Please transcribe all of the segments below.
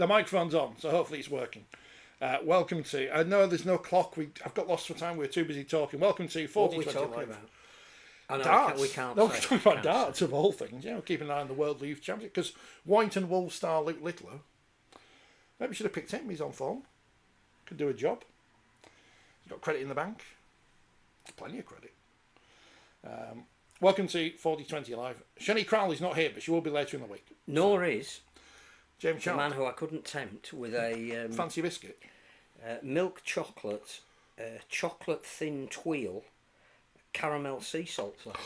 The microphone's on, so hopefully it's working. Welcome to... I know there's no clock. I've got lost for time. We were too busy talking. Welcome to 4020 What are we talking Live. about? I know, Darts. we can't No, say. we're talking about darts of all things. You know, keeping an eye on the World League Championship. Because Warrington Wolves star Luke Littler, maybe we should have picked him. He's on form. Could do a job. He's got credit in the bank. Plenty of credit. Welcome to 4020 Live. Shani Crowley's not here, but she will be later in the week. Nor is James the Sharp. man who I couldn't tempt with a Fancy biscuit. milk chocolate, chocolate thin tweel, caramel sea salt flavour.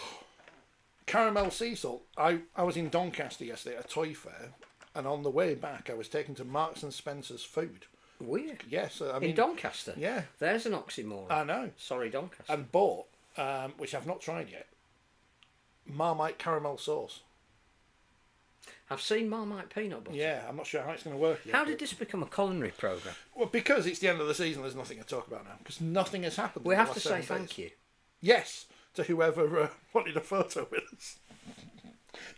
Caramel sea salt. I was in Doncaster yesterday at a toy fair, and on the way back I was taken to Marks and Spencer's food. Weird. Yes, I mean, In Doncaster? yeah, There's an oxymoron. I know. Sorry, Doncaster. And bought, which I've not tried yet, Marmite caramel sauce. I've seen Marmite peanut butter. Yeah, I'm not sure how it's going to work yet. How did this become a culinary programme? Well, because it's the end of the season, there's nothing to talk about now. Because nothing has happened. We in the have to last say 7 thank days. you. Yes, to whoever wanted a photo with us.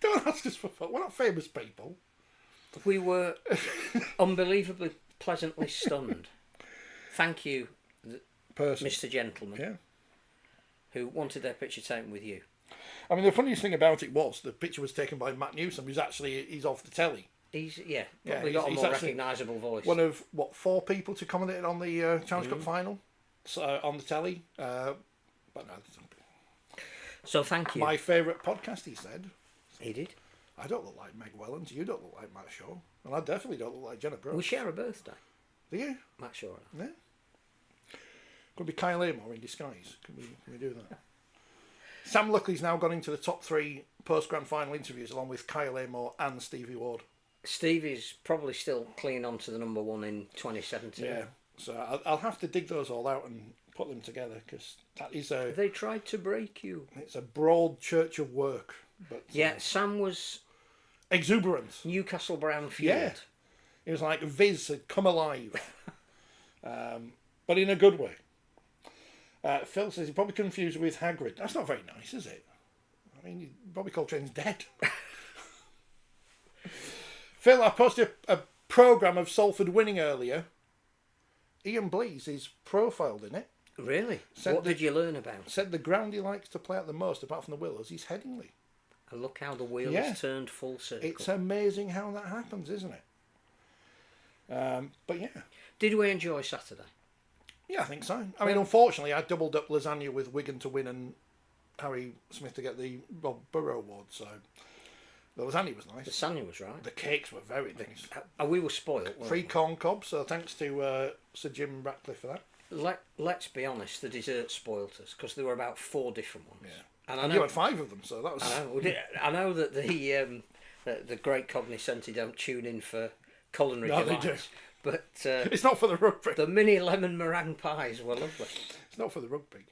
Don't ask us for photos. We're not famous people. We were unbelievably pleasantly stunned. Thank you, Person. Mr. Gentleman, Yeah. who wanted their picture taken with you. I mean, the funniest thing about it was the picture was taken by Matt Newsom, who's he's off the telly. He's Yeah, probably got a he's more actually recognisable voice. One of, 4 people to commentate on the Challenge Cup final on the telly. But no, So thank you. my favourite podcast, he said. He did. I don't look like Meg Wellens, you don't look like Matt Shaw, and I definitely don't look like Jenna Brooks. We share a birthday. Do you? Matt Shaw. Yeah. Could be Kyle Amor in disguise. Can we do that? Sam Luckley's now gone into the top 3 post-grand final interviews along with Kyle Amor and Stevie Ward. Stevie's probably still clinging on to the number 1 in 2017. Yeah, so I'll have to dig those all out and put them together because that is They tried to break you. it's a broad church of work. But Yeah, Sam was exuberance. Newcastle Brown fueled. Yeah. It was like Viz had come alive, but in a good way. Phil says he probably confused it with Hagrid. That's not very nice, is it? I mean, Bobby Coltrane's dead. Phil, I posted a programme of Salford winning earlier. Ian Blease is profiled in it. Really? What did you learn about? Said the ground he likes to play at the most, apart from the Willows, is Headingley. And look how the wheel Yeah. has turned full circle. It's amazing how that happens, isn't it? But yeah. Did we enjoy Saturday? Yeah, I think so. I mean, unfortunately, I doubled up lasagna with Wigan to win and Harry Smith to get the Rob Burrow award, so the lasagna was The nice. Sanya was right. The cakes were very nice. We were spoilt. weren't Free we? corn cob, so thanks to Sir Jim Ratcliffe for that. Let's be honest, the dessert spoilt us because there were about 4 different ones. Yeah. And And you had 5 of them, so that was... I know that the great cognoscenti don't tune in for culinary No, they delights, do. but It's not for the rugby. the mini lemon meringue pies were lovely It's not for the rugby.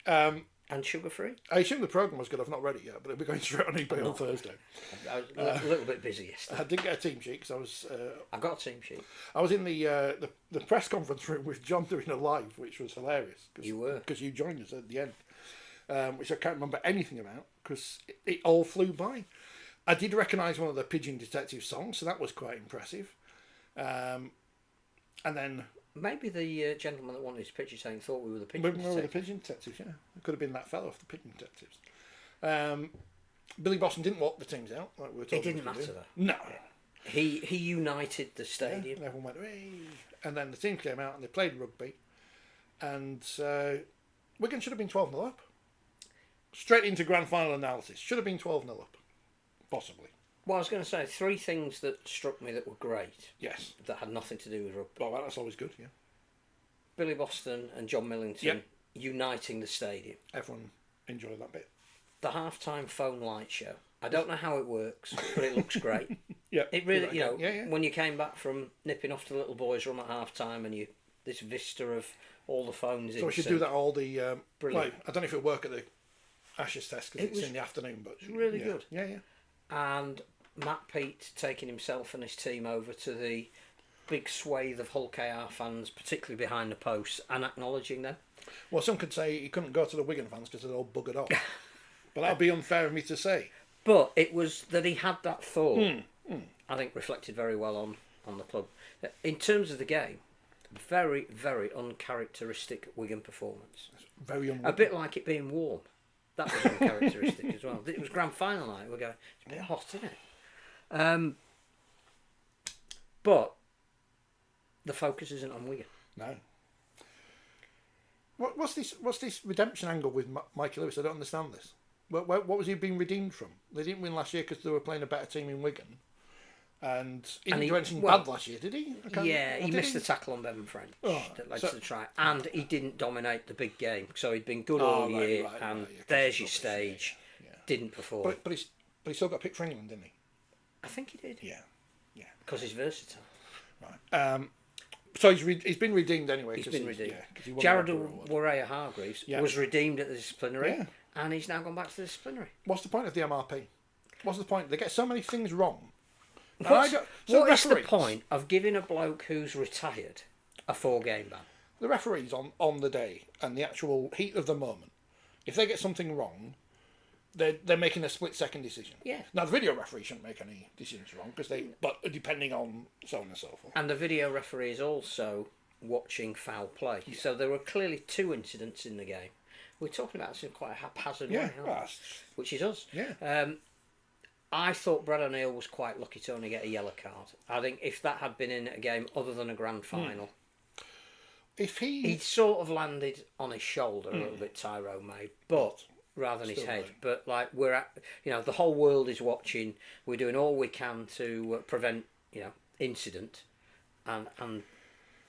and sugar free. I assume the programme was good. I've not read it yet, but it'll be going straight on eBay on Thursday. I was a little bit busy yesterday. I didn't get a team sheet because I was... I've got a team sheet. I was in the press conference room with John doing a live, which was hilarious. You were. Because you joined us at the end, which I can't remember anything about because it all flew by. I did recognise one of the Pigeon Detective songs, so that was quite impressive. And then... Maybe the gentleman that wanted his picture taken thought we were the pigeon We were the detective. Pigeon Detectives, yeah. It could have been that fellow off the Pigeon Detectives. Billy Boston didn't walk the teams out, like we were talking It didn't about. matter though. No. He united the stadium. Yeah, everyone went, "Hey!" And then the team came out and they played rugby. And Wigan should have been 12-0 up. Straight into grand final analysis. Should have been 12-0 up. Possibly. Well, I was going to say 3 things that struck me that were great Yes. that had nothing to do with rugby. Well, that's always good, yeah. Billy Boston and John Millington Yep. uniting the stadium. Everyone enjoyed that bit. The half-time phone light show. I don't know how it works, but it looks great. Yeah. It really, Yeah. when you came back from nipping off to the little boys' room at half-time and this vista of all the phones in So we should sync. do that all the... Brilliant. I don't know if it'll work at the Ashes test because It it's was in the afternoon, but... really yeah. good. Yeah. And Matt Pete taking himself and his team over to the big swathe of Hull KR fans, particularly behind the posts, and acknowledging them. Well, some could say he couldn't go to the Wigan fans because they're all buggered off. But that would be unfair of me to say. But it was that he had that thought, I think reflected very well on on the club. In terms of the game, very, very uncharacteristic Wigan performance. Very A bit like it being warm. That was uncharacteristic as well. It was grand final night. We're going, it's a bit hot, isn't it? But the focus isn't on Wigan. No. What's this redemption angle with Mikey Lewis? I don't understand this. What was he being redeemed from? They didn't win last year because they were playing a better team in Wigan. And he didn't do anything bad last year, did he? Yeah, he missed the tackle on Bevan French that led to the try. And he didn't dominate the big game. So he'd been good all year, and there's your stage. Yeah. Didn't perform. But he still got picked for England, didn't he? I think he did. Yeah. Because he's versatile. Right. So he's been redeemed anyway. He's been redeemed. Yeah, Jared Warrea-Hargreaves was redeemed at the disciplinary, and he's now gone back to the disciplinary. What's the point of the MRP? What's the point? They get so many things wrong. What is the point of giving a bloke who's retired a 4-game ban? The referees on the day and the actual heat of the moment, if they get something wrong, they're making a split-second decision. Yeah. Now the video referee shouldn't make any decisions wrong but depending on so on and so forth. And the video referee is also watching foul play. Yeah. So there were clearly 2 incidents in the game. We're talking about this in quite a haphazard way, which is us. Yeah. I thought Brad O'Neill was quite lucky to only get a yellow card. I think if that had been in a game other than a grand final, if he'd sort of landed on his shoulder a little bit, Tyrone May, but rather than his head. Right. But like we're at, the whole world is watching. We're doing all we can to prevent, incident, and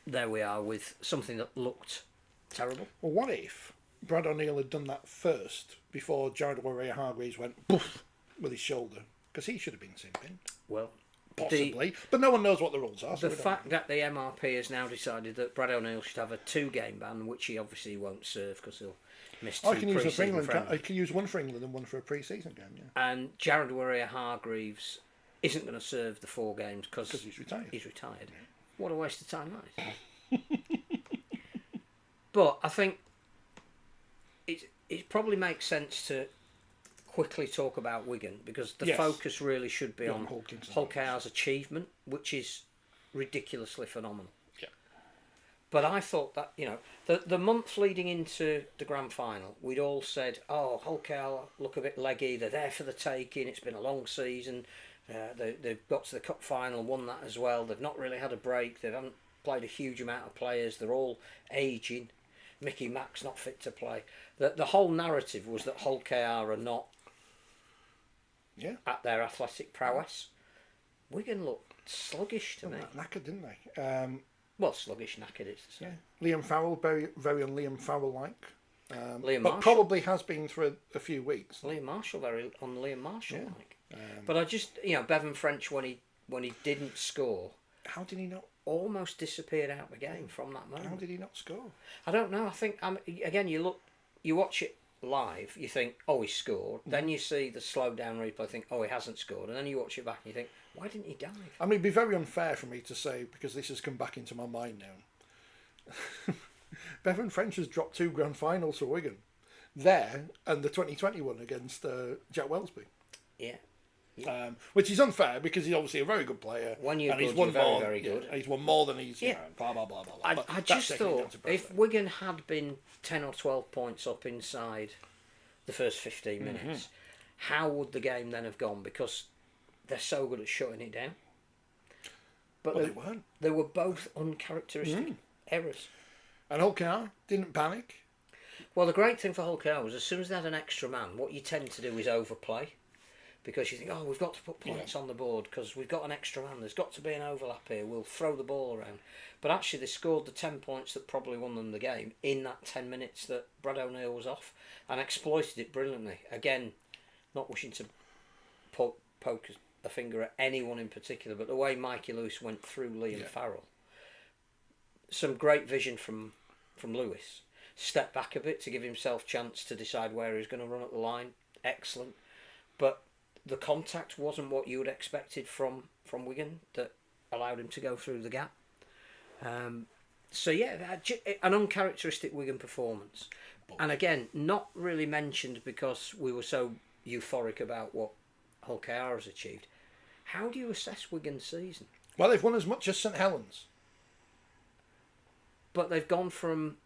there we are with something that looked terrible. Well, what if Brad O'Neill had done that first before Jared Warrea-Hargreaves went poof with his shoulder? Because he should have been simping. Well, possibly, but no one knows what the rules are. The fact that the MRP has now decided that Brad O'Neill should have a 2-game ban, which he obviously won't serve because he'll miss 2 pre-season friendlies. I can use one for England and one for a pre-season game. Yeah. And Jared Warrea-Hargreaves isn't going to serve the 4 games because he's retired. Yeah. What a waste of time that is. But I think it probably makes sense to quickly talk about Wigan because the focus really should be on Hull KR's achievement, which is ridiculously phenomenal. Yeah. But I thought that, the month leading into the grand final, we'd all said, oh, Hull KR look a bit leggy, they're there for the taking, it's been a long season, they've got to the cup final and won that as well, they've not really had a break, they haven't played a huge amount of players, they're all ageing, Mickey Mack's not fit to play. The whole narrative was that Hull KR are not at their athletic prowess. Wigan looked sluggish to me. Knackered, didn't they? Well, sluggish, knackered, it's the same. Liam Farrell, very, very on Liam Farrell-like. Liam but Marshall probably has been for a few weeks. Liam Marshall, very on Liam Marshall-like. But I just, Bevan French, when he didn't score... How did he not? Almost disappeared out of the game from that moment. How did he not score? I don't know. I think, again, you watch it live, you think, oh, he scored. Then you see the slow down replay, think, oh, he hasn't scored. And then you watch it back and you think, why didn't he dive? I mean, it'd be very unfair for me to say, because this has come back into my mind now. Bevan French has dropped 2 grand finals for Wigan. There, and the 2020 one against Jack Wellesby. Yeah. Which is unfair because he's obviously a very good player. When you're and good, he's won you're more, very good. And he's won more than he's blah blah blah blah. I just thought if Wigan had been 10 or 12 points up inside the first 15 minutes, how would the game then have gone? Because they're so good at shutting it down. But they weren't. They were both uncharacteristic errors. And Hull KR didn't panic. Well, the great thing for Hull KR was as soon as they had an extra man, what you tend to do is overplay. Because you think, oh, we've got to put points on the board because we've got an extra man. There's got to be an overlap here. We'll throw the ball around. But actually, they scored the 10 points that probably won them the game in that 10 minutes that Brad O'Neill was off and exploited it brilliantly. Again, not wishing to poke a finger at anyone in particular, but the way Mikey Lewis went through Liam Farrell. Some great vision from Lewis. Step back a bit to give himself chance to decide where he's going to run at the line. Excellent. But the contact wasn't what you would expected from Wigan that allowed him to go through the gap. So yeah, an uncharacteristic Wigan performance. And again, not really mentioned because we were so euphoric about what Hull KR has achieved. How do you assess Wigan's season? Well, they've won as much as St Helens. But they've gone from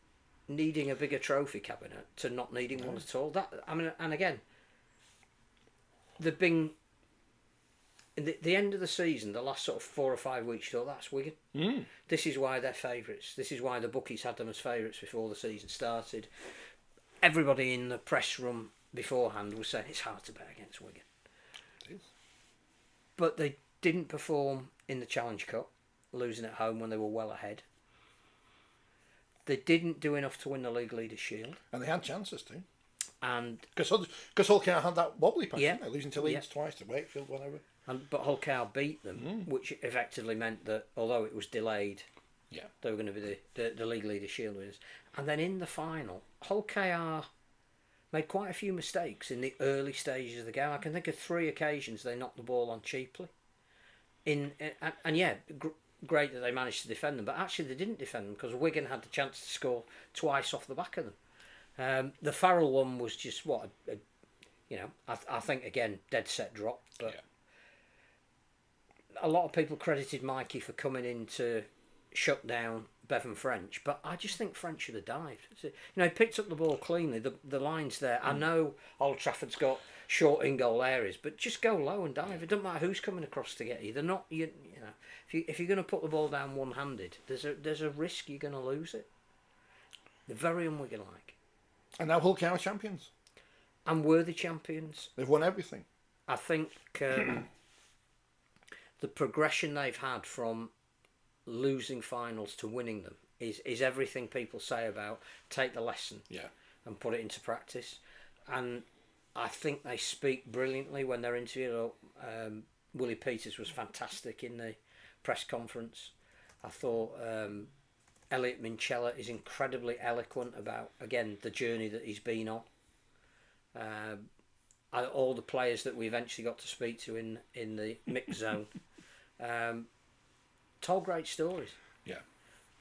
needing a bigger trophy cabinet to not needing one at all. That, I mean, and again, they've been in the end of the season, the last sort of 4 or 5 weeks. You thought that's Wigan. This is why they're favourites. This is why the bookies had them as favourites before the season started. Everybody in the press room beforehand was saying it's hard to bet against Wigan. It is. But they didn't perform in the Challenge Cup, losing at home when they were well ahead. They didn't do enough to win the League Leaders' Shield. And they had chances to. And because Hull KR had that wobbly patch, Yeah. didn't they? Losing to Leeds twice, to Wakefield, whatever. but Hull KR beat them, which effectively meant that although it was delayed, they were going to be the League Leaders' Shield winners. And then in the final, Hull KR made quite a few mistakes in the early stages of the game. I can think of 3 occasions they knocked the ball on cheaply. Great that they managed to defend them, but actually they didn't defend them because Wigan had the chance to score twice off the back of them. The Farrell one was just I think again dead set drop, but a lot of people credited Mikey for coming in to shut down Bevan French, but I just think French should have dived. He picked up the ball cleanly. The line's there. I know Old Trafford's got short in-goal areas, but just go low and dive. It doesn't matter who's coming across to get you. They're not, if you're going to put the ball down one-handed, there's a risk you're going to lose it. They're very un-Wigan-like. And now Hull KR are champions. And worthy champions. They've won everything. I think the progression they've had from losing finals to winning them is everything people say about take the lesson and put it into practice. And I think they speak brilliantly when they're interviewed. Willie Peters was fantastic in the press conference. I thought Elliot Minchella is incredibly eloquent about, again, the journey that he's been on. All the players that we eventually got to speak to in the mix zone told great stories.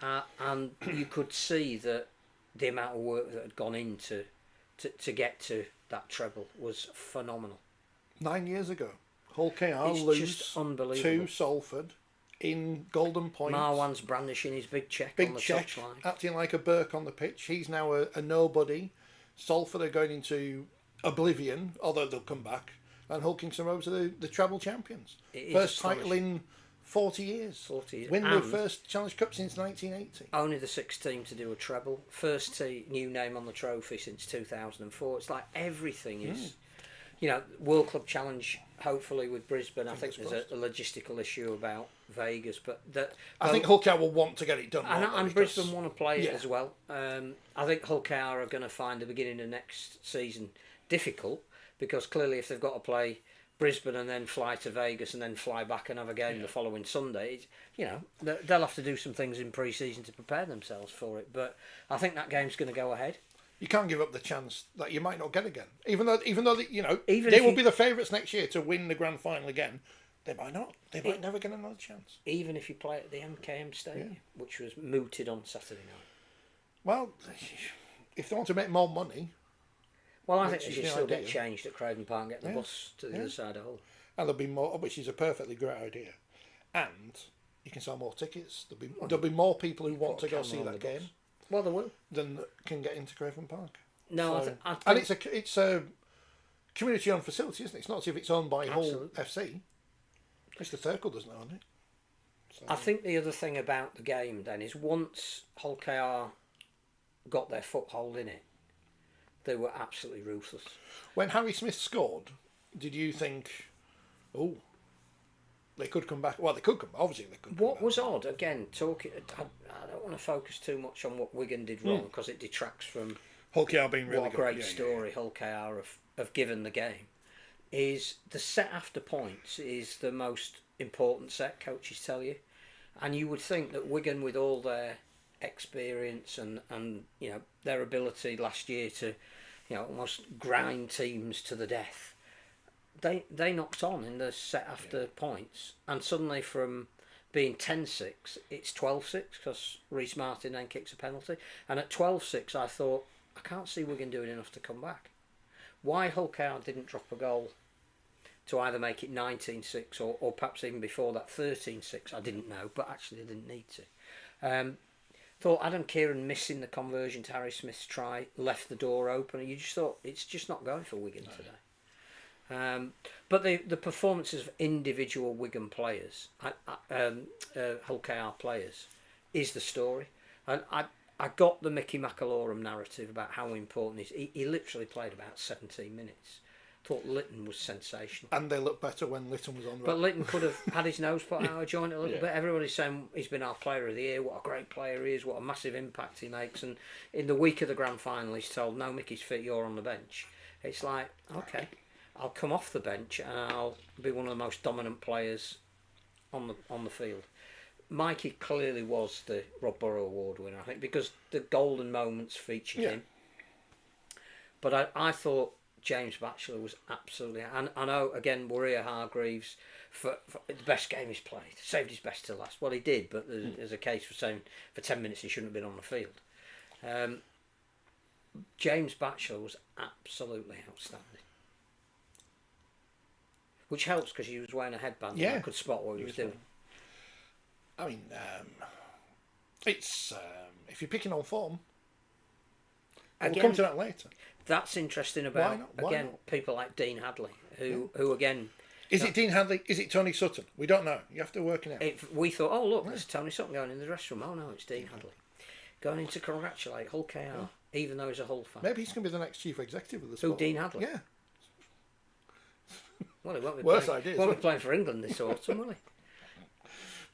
And you could see that the amount of work that had gone into to get to that treble was phenomenal. 9 years ago, Hull KR It's lose just unbelievable. to Salford in Golden Point. Marwan's brandishing his big check on the touchline. Acting like a Burke on the pitch. He's now a nobody. Salford are going into oblivion, although they'll come back. And Hull Kingston Rovers are the treble champions. First title in 40 years. 40 years. Win the first Challenge Cup since 1980. Only the 6th team to do a treble. First new name on the trophy since 2004. It's like everything is... World Club Challenge, hopefully with Brisbane. I think there's a logistical issue about Vegas, but I think Hull KR will want to get it done. And Brisbane want to play it as well. I think Hull KR are going to find the beginning of next season difficult because clearly if they've got to play Brisbane and then fly to Vegas and then fly back and have a game the following Sunday, they'll have to do some things in pre-season to prepare themselves for it. But I think that game's going to go ahead. You can't give up the chance that you might not get again. Even though they will be the favourites next year to win the grand final again, they might not. They might never get another chance. Even if you play at the MKM Stadium, which was mooted on Saturday night. Well, if they want to make more money... Well, I think they should still get changed at Craven Park and get the bus to the other side of Hull. And there'll be more, which is a perfectly great idea. And you can sell more tickets. There'll be more people who want to go see that game. Well, there will. Than can get into Craven Park. No, I think... And it's a community-owned facility, isn't it? It's not as if it's owned by Hull FC. Mr. Thurkle doesn't own it. So. I think the other thing about the game then is once Hull KR got their foothold in it, they were absolutely ruthless. When Harry Smith scored, did you think, they could come back? Well, they could come back. Obviously, they could. What was odd, again, I don't want to focus too much on what Wigan did wrong because it detracts from Hull KR being really what a great story Hull KR have given the game. Is the set after points is the most important set, coaches tell you. And you would think that Wigan, with all their experience and their ability last year to almost grind teams to the death, they knocked on in the set after points, and suddenly from being 10-6 it's 12-6 because Reece Martin then kicks a penalty, and at 12-6 I thought I can't see Wigan doing enough to come back. Why Hull KR didn't drop a goal to either make it 19-6 or perhaps even before that 13-6. I didn't know, but actually I didn't need to. Thought Adam Kieran missing the conversion to Harry Smith's try left the door open, and you just thought it's just not going for Wigan today. But the performances of individual Wigan players, Hull KR players, is the story. And I got the Mickey McAlorum narrative about how important he is. He literally played about 17 minutes. Thought Litton was sensational. And they looked better when Litton was on. But Litton could have had his nose put out of joint a little bit. Everybody's saying he's been our player of the year, what a great player he is, what a massive impact he makes. And in the week of the grand final, he's told, no, Mickey's fit, you're on the bench. It's like, okay, I'll come off the bench and I'll be one of the most dominant players on the field. Mikey clearly was the Rob Burrow Award winner, I think, because the golden moments featured him. But I thought James Batchelor was absolutely... And I know, again, Warrior Hargreaves, for the best game he's played, saved his best to last. Well, he did, but there's a case for saying for 10 minutes he shouldn't have been on the field. James Batchelor was absolutely outstanding. Which helps because he was wearing a headband and I could spot what he was doing. I mean, it's if you're picking on form, we'll come to that later. That's interesting about people like Dean Hadley, who again. Is it Dean Hadley? Is it Tony Sutton? We don't know. You have to work it out. We thought, oh look, there's Tony Sutton going in the dressing room. Oh no, it's Dean Hadley going in to congratulate Hull KR, even though he's a Hull fan. Maybe he's going to be the next chief executive of the sport. Who, Dean Hadley? Yeah. Well, he won't be Worse playing, ideas. Won't be playing for England this autumn, will he?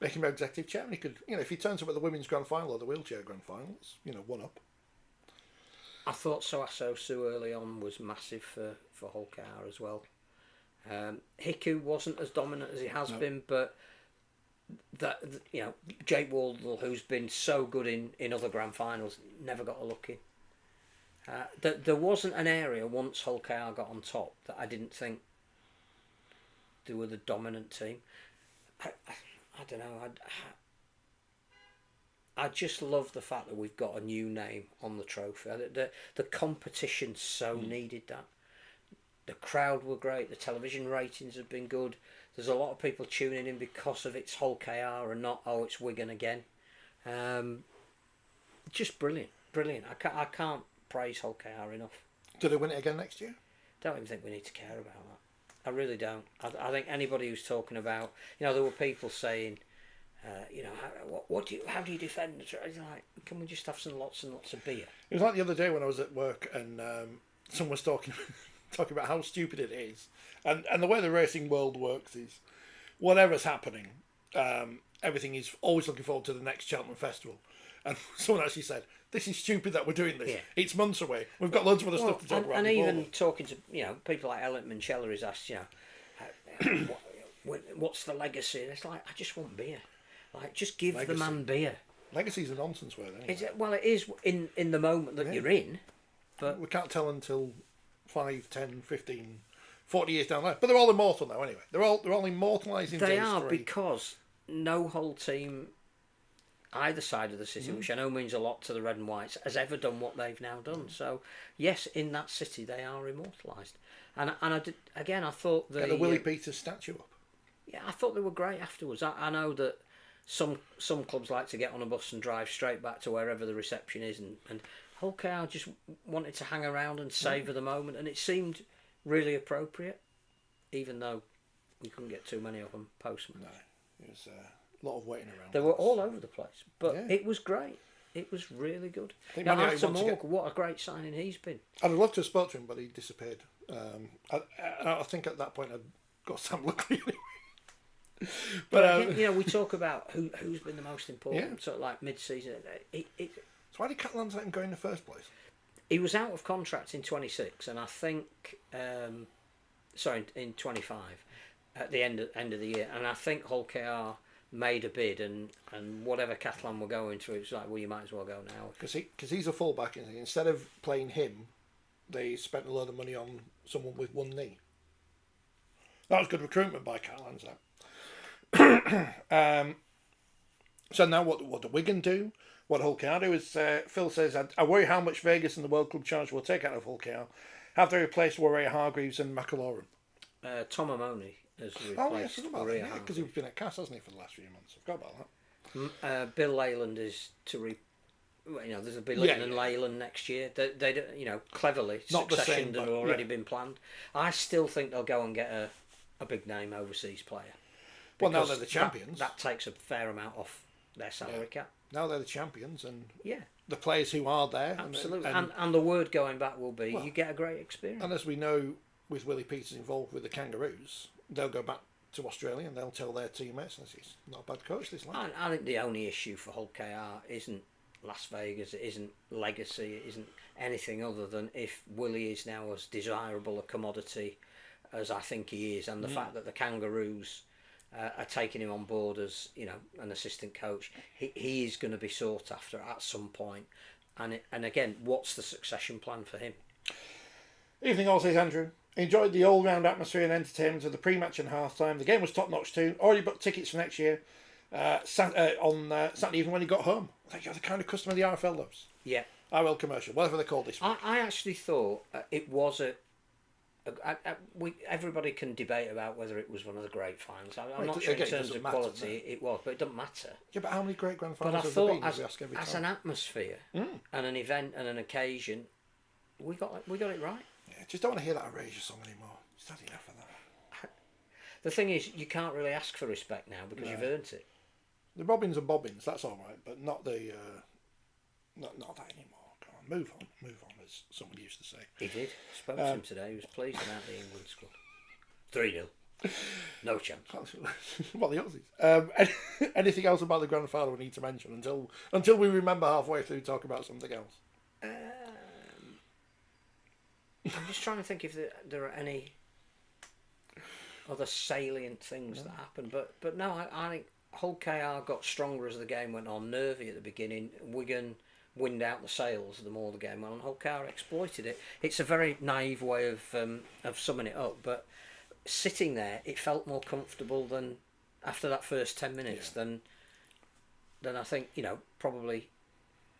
Make him executive chairman. He could, if he turns up at the women's grand final or the wheelchair grand final, it's, one up. I thought Soaso Su early on was massive for Hull KR as well. Hiku wasn't as dominant as he has been, but that Jake Wardle, who's been so good in other grand finals, never got a look in. There wasn't an area once Hull KR got on top that I didn't think they were the dominant team. I don't know. I just love the fact that we've got a new name on the trophy. The competition so needed that. The crowd were great. The television ratings have been good. There's a lot of people tuning in because of it's Hull KR and not it's Wigan again. Just brilliant. I can't praise Hull KR enough. Do they win it again next year? Don't even think we need to care about that. I really don't. I think anybody who's talking about, there were people saying, how do you defend? It's like, can we just have some lots and lots of beer? It was like the other day when I was at work and someone was talking about how stupid it is, and the way the racing world works is, whatever's happening, everything is always looking forward to the next Cheltenham Festival. And someone actually said, "This is stupid that we're doing this. Yeah. It's months away. We've got loads of other stuff to talk about." And even talking to people like Elliot Manchella is asked, what's the legacy? And it's like, I just want beer. Like, just give the man beer. Legacy's a nonsense word. Anyway. Well, it is in the moment that you're in, but we can't tell until 5, 10, 15, 40 years down the line. But they're all immortal now anyway. They're all immortalised into history. They are, because no whole team either side of the city, which I know means a lot to the red and whites, has ever done what they've now done. So yes, in that city they are immortalised. And I did, again, I thought the Willie Peters statue up. Yeah, I thought they were great afterwards. I know that some clubs like to get on a bus and drive straight back to wherever the reception is, and Hull KR just wanted to hang around and savour the moment, and it seemed really appropriate, even though we couldn't get too many of them post-match. No, it was a lot of waiting around. They were all over the place, but it was great. It was really good. Now, after Morg, what a great signing he's been. I'd have loved to have spoke to him, but he disappeared. I think at that point I'd got Sam Luckley anyway. But we talk about who's been the most important, sort of like mid-season. So why did Catalans let him go in the first place? He was out of contract in 26, and I think, in 25, at the end of the year, and I think Hull KR made a bid, and whatever Catalan were going through, it's like, well, you might as well go now. Because he's a fullback, and instead of playing him, they spent a load of money on someone with one knee. That was good recruitment by Catalans. So now what do Wigan do? What Hull KR do is, Phil says, I worry how much Vegas and the World Club Challenge will take out of Hull KR. Have they replaced Warrior Hargreaves and McAlorum? Tom Amoni has Oh yes, replaced because Maria he's been at Cass, hasn't he, for the last few months? I forgot about that. Bill Leyland is there's a Bill Yeah, and yeah. Leyland next year. They cleverly Not the succession same, had but, already yeah. been planned. I still think they'll go and get a big name overseas player. Well, now Because they're the champions. That takes a fair amount off their salary cap. Now they're the champions, and Yeah, the players who are there. absolutely. And the word going back will be Well, you get a great experience. And as we know, with Willie Peters involved with the Kangaroos, they'll go back to Australia and they'll tell their teammates, "He's not a bad coach, this lad." I think the only issue for Hull KR isn't Las Vegas, it isn't legacy, it isn't anything other than if Willie is now as desirable a commodity as I think he is, and the fact that the Kangaroos are taking him on board as an assistant coach, he is going to be sought after at some point. And again, what's the succession plan for him? Evening all, says Andrew. Enjoyed the all-round atmosphere and entertainment of the pre-match and half-time. The game was top-notch too. Already booked tickets for next year. On Saturday evening when he got home. I think you're the kind of customer the RFL loves. Yeah. RL commercial, whatever they call this one. I actually thought it was everybody can debate about whether it was one of the great finals. I'm not sure in terms of quality it was, but it doesn't matter. Yeah, but how many great grand But I finals have there thought been? as an atmosphere and an event and an occasion, we got it right. Yeah, just don't want to hear that Erasure song anymore. Just had enough of that. The thing is, you can't really ask for respect now because you've earned it. The Robins and Bobbins, that's all right, but not the not that anymore. Go on, move on, as someone used to say. He did. Spoke to him today. He was pleased about the England squad. 3-0. No chance. Well, the Aussies. Anything else about the grand final we need to mention until we remember halfway through talk about something else? I'm just trying to think if there are any other salient things that happened, but no, I think Hull KR got stronger as the game went on, nervy at the beginning. Wigan wind out the sails the more the game went on. Hull KR exploited it. It's a very naive way of summing it up, but sitting there, it felt more comfortable than after that first 10 minutes than I think probably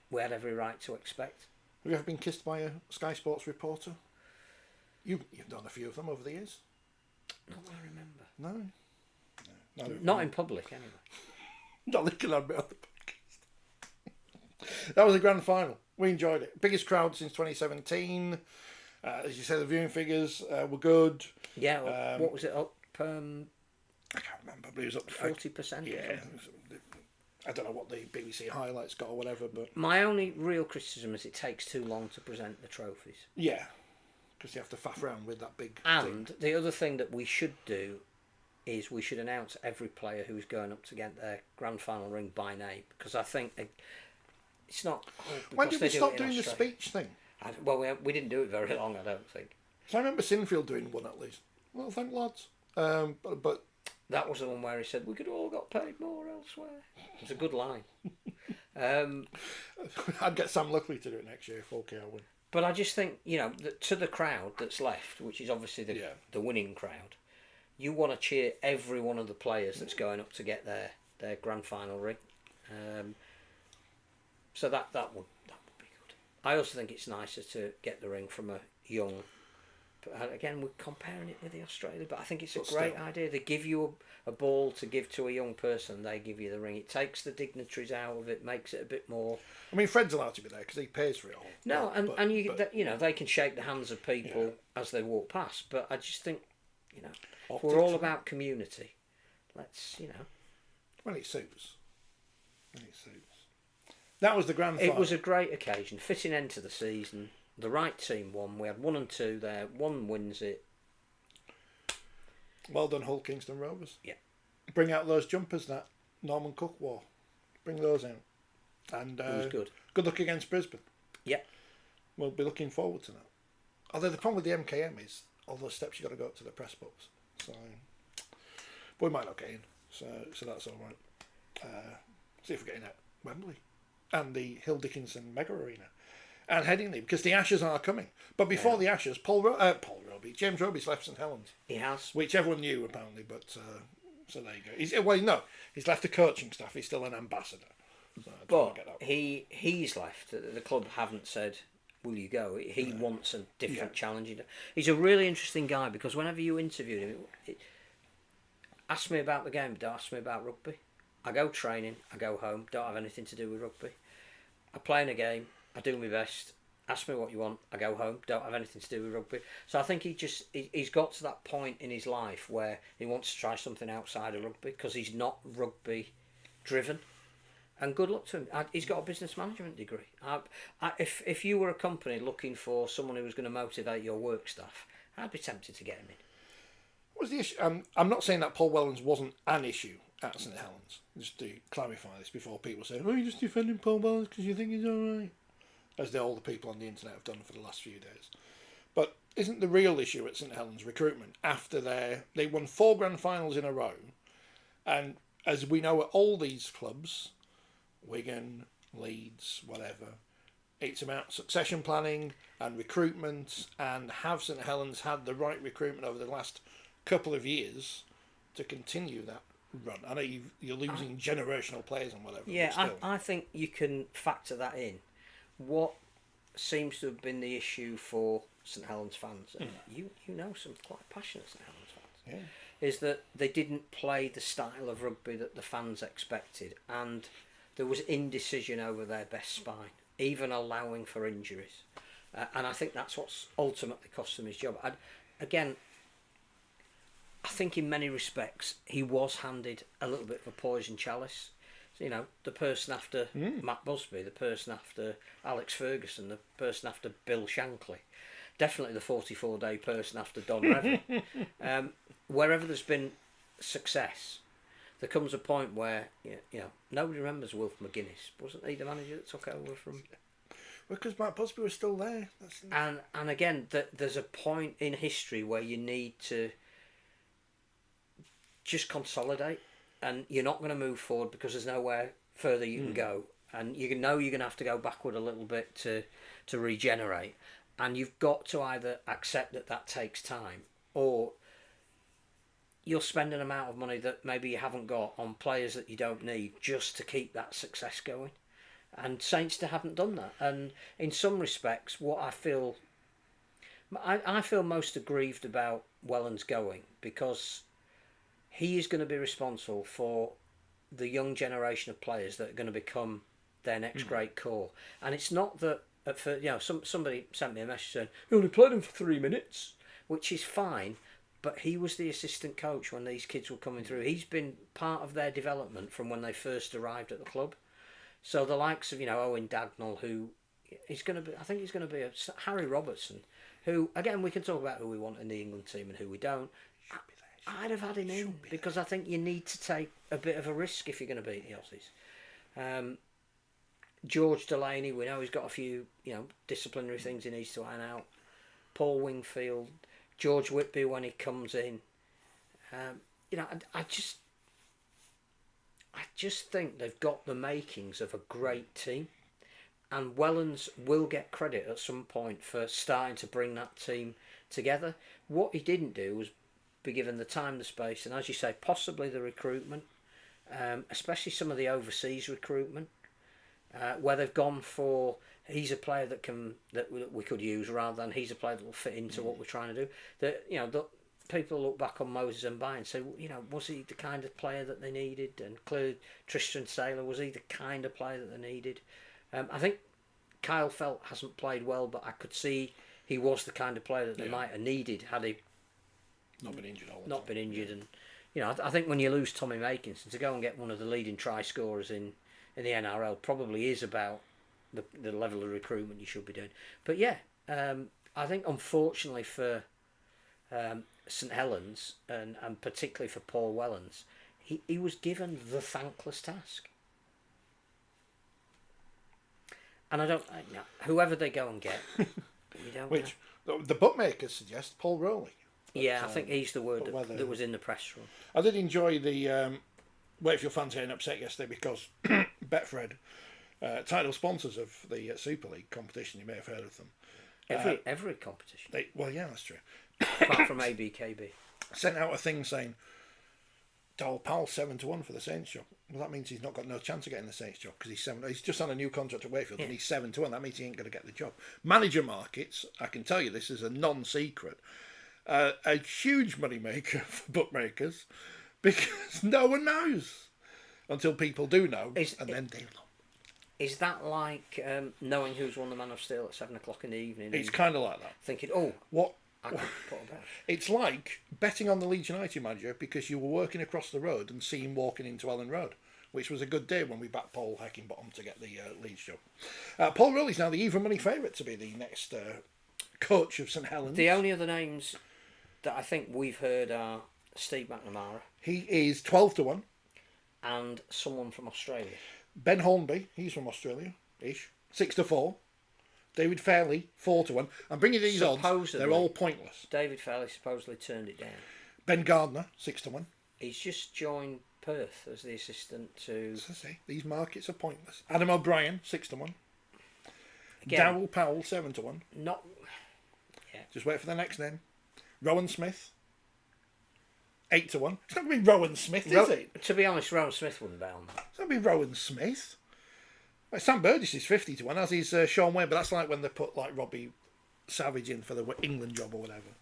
we had every right to expect. Have you ever been kissed by a Sky Sports reporter? You've done a few of them over the years. Not that I remember. No. Not in public, anyway. Not looking at me on the podcast. That was the grand final. We enjoyed it. Biggest crowd since 2017. As you said, the viewing figures were good. Yeah. What was it up? I can't remember, but it was up 40%. Yeah. I don't know what the BBC highlights got or whatever, but my only real criticism is it takes too long to present the trophies. Yeah, because you have to faff around with that big And thing. the other thing that we should do is we should announce every player who's going up to get their grand final ring by name, because I think it's not. When did we stop doing the speech thing? We didn't do it very long, I don't think. So I remember Sinfield doing one at least. Well, thank lads. But that was the one where he said we could all got paid more elsewhere. It's a good line. I'd get Sam Luckley to do it next year if OK win. But I just think to the crowd that's left, which is obviously the winning crowd, you want to cheer every one of the players that's going up to get their grand final ring. So that would be good. I also think it's nicer to get the ring from a young. But again, we're comparing it with the Australia, but I think it's a great idea. They give you a ball to give to a young person, they give you the ring. It takes the dignitaries out of it, makes it a bit more. I mean, Fred's allowed to be there because he pays for it all. No, they can shake the hands of people as they walk past. But I just think, if we're all about community, let's. When it suits. That was the grand final. It was a great occasion, fitting end to the season. The right team won. We had 1 and 2 there. One wins it. Well done, Hull Kingston Rovers. Yeah. Bring out those jumpers that Norman Cook wore. Bring those out. And it was good. Good luck against Brisbane. Yeah. We'll be looking forward to that. Although the problem with the MKM is all those steps you've got to go up to the press box. So, but we might not get in. So that's all right. See if we're getting at Wembley and the Hill Dickinson Mega Arena. And Headingley, because the Ashes are coming. But before the Ashes, James Roby's left St Helens. He has. Which everyone knew, apparently, but so there you go. He's left the coaching staff. He's still an ambassador. So but he's left. The club haven't said will you go? He wants a different challenge. He's a really interesting guy because whenever you interviewed him, ask me about the game, don't ask me about rugby. I go training, I go home, don't have anything to do with rugby. I play in a game, I do my best. Ask me what you want, I go home, don't have anything to do with rugby. So I think he's got to that point in his life where he wants to try something outside of rugby because he's not rugby driven. And good luck to him. He's got a business management degree. If you were a company looking for someone who was going to motivate your work staff, I'd be tempted to get him in. What was the issue? I'm not saying that Paul Wellens wasn't an issue at St Helens. Just to clarify this before people say, "Oh, you're just defending Paul Wellens because you think he's all right," as all the people on the internet have done for the last few days. But isn't the real issue at St Helens recruitment after they won 4 grand finals in a row, and as we know at all these clubs, Wigan, Leeds, whatever, it's about succession planning and recruitment, and have St Helens had the right recruitment over the last couple of years to continue that run? I know you're losing generational players and whatever. Yeah, I think you can factor that in. What seems to have been the issue for St Helens fans, and you know some quite passionate St Helens fans, is that they didn't play the style of rugby that the fans expected, and there was indecision over their best spine, even allowing for injuries. And I think that's what's ultimately cost him his job. I think in many respects he was handed a little bit of a poison chalice. You know, the person after Matt Busby, the person after Alex Ferguson, the person after Bill Shankly, definitely the 44-day person after Don Revell. Wherever there's been success, there comes a point where you know nobody remembers Wilf McGuinness. Wasn't he the manager that took over from? Well, because Matt Busby was still there. And again, there's a point in history where you need to just consolidate, and you're not going to move forward because there's nowhere further you can go, and you know you're going to have to go backward a little bit to regenerate, and you've got to either accept that takes time, or you'll spend an amount of money that maybe you haven't got on players that you don't need just to keep that success going. And Saints haven't done that. And in some respects, what I feel most aggrieved about Wellens going, because he is going to be responsible for the young generation of players that are going to become their next great core. And it's not that, somebody sent me a message saying, he only played him for 3 minutes, which is fine, but he was the assistant coach when these kids were coming through. He's been part of their development from when they first arrived at the club. So the likes of, Owen Dagnall, who is going to be, I think he's going to be Harry Robertson, who, again, we can talk about who we want in the England team and who we don't. I'd have had him in because I think you need to take a bit of a risk if you're going to beat the Aussies. George Delaney, we know he's got a few, disciplinary things he needs to iron out. Paul Wingfield, George Whitby when he comes in. I just think they've got the makings of a great team, and Wellens will get credit at some point for starting to bring that team together. What he didn't do was be given the time, the space, and as you say, possibly the recruitment, especially some of the overseas recruitment, where they've gone for he's a player that we could use rather than he's a player that will fit into what we're trying to do. The people look back on Moses and Bay and say, was he the kind of player that they needed? And clearly Tristan Saylor, was he the kind of player that they needed? I think Kyle Felt hasn't played well, but I could see he was the kind of player that they might have needed had he not been injured all the time. Been injured. And I think when you lose Tommy Makinson, to go and get one of the leading try scorers in the NRL probably is about the level of recruitment you should be doing. But I think unfortunately for St Helens and particularly for Paul Wellens, he was given the thankless task. And I don't, whoever they go and get, you don't. Which the bookmakers suggest Paul Rowley. Yeah, I think he's the word that was in the press room. I did enjoy the Wakefield fans getting upset yesterday because Betfred, title sponsors of the Super League competition, you may have heard of them. Every competition. That's true. Apart from ABKB. Sent out a thing saying, Dowell Powell 7-1 for the Saints job. Well, that means he's not got no chance of getting the Saints job because he's just on a new contract at Wakefield and he's 7-1. That means he ain't going to get the job. Manager markets, I can tell you this is a non-secret, a huge money maker for bookmakers because no one knows until people do know, then they know. Is that like knowing who's won the Man of Steel at 7 o'clock in the evening? It's kind of like that. Thinking, oh, what? I could put a bet. It's like betting on the Leeds United manager because you were working across the road and see him walking into Ellen Road, which was a good day when we backed Paul Heckingbottom to get the Leeds job. Paul Rowley's now the even money favourite to be the next coach of St Helens. The only other names that I think we've heard are Steve McNamara. He is 12-1. And someone from Australia. Ben Hornby, he's from Australia-ish, 6-4. David Fairley, 4-1. I'm bringing these odds, they're all pointless. David Fairley supposedly turned it down. Ben Gardner, 6-1. He's just joined Perth as the assistant to... As I say, these markets are pointless. Adam O'Brien, 6-1. Again, Dowell Powell, 7-1. Not... Yeah. Just wait for the next name. Rowan Smith, 8-1. It's not going to be Rowan Smith, is it? To be honest, Rowan Smith wouldn't bet on that. It's not going to be Rowan Smith. Well, Sam Burgess is 50-1, as is Sean Wayne, but that's like when they put like Robbie Savage in for the England job or whatever.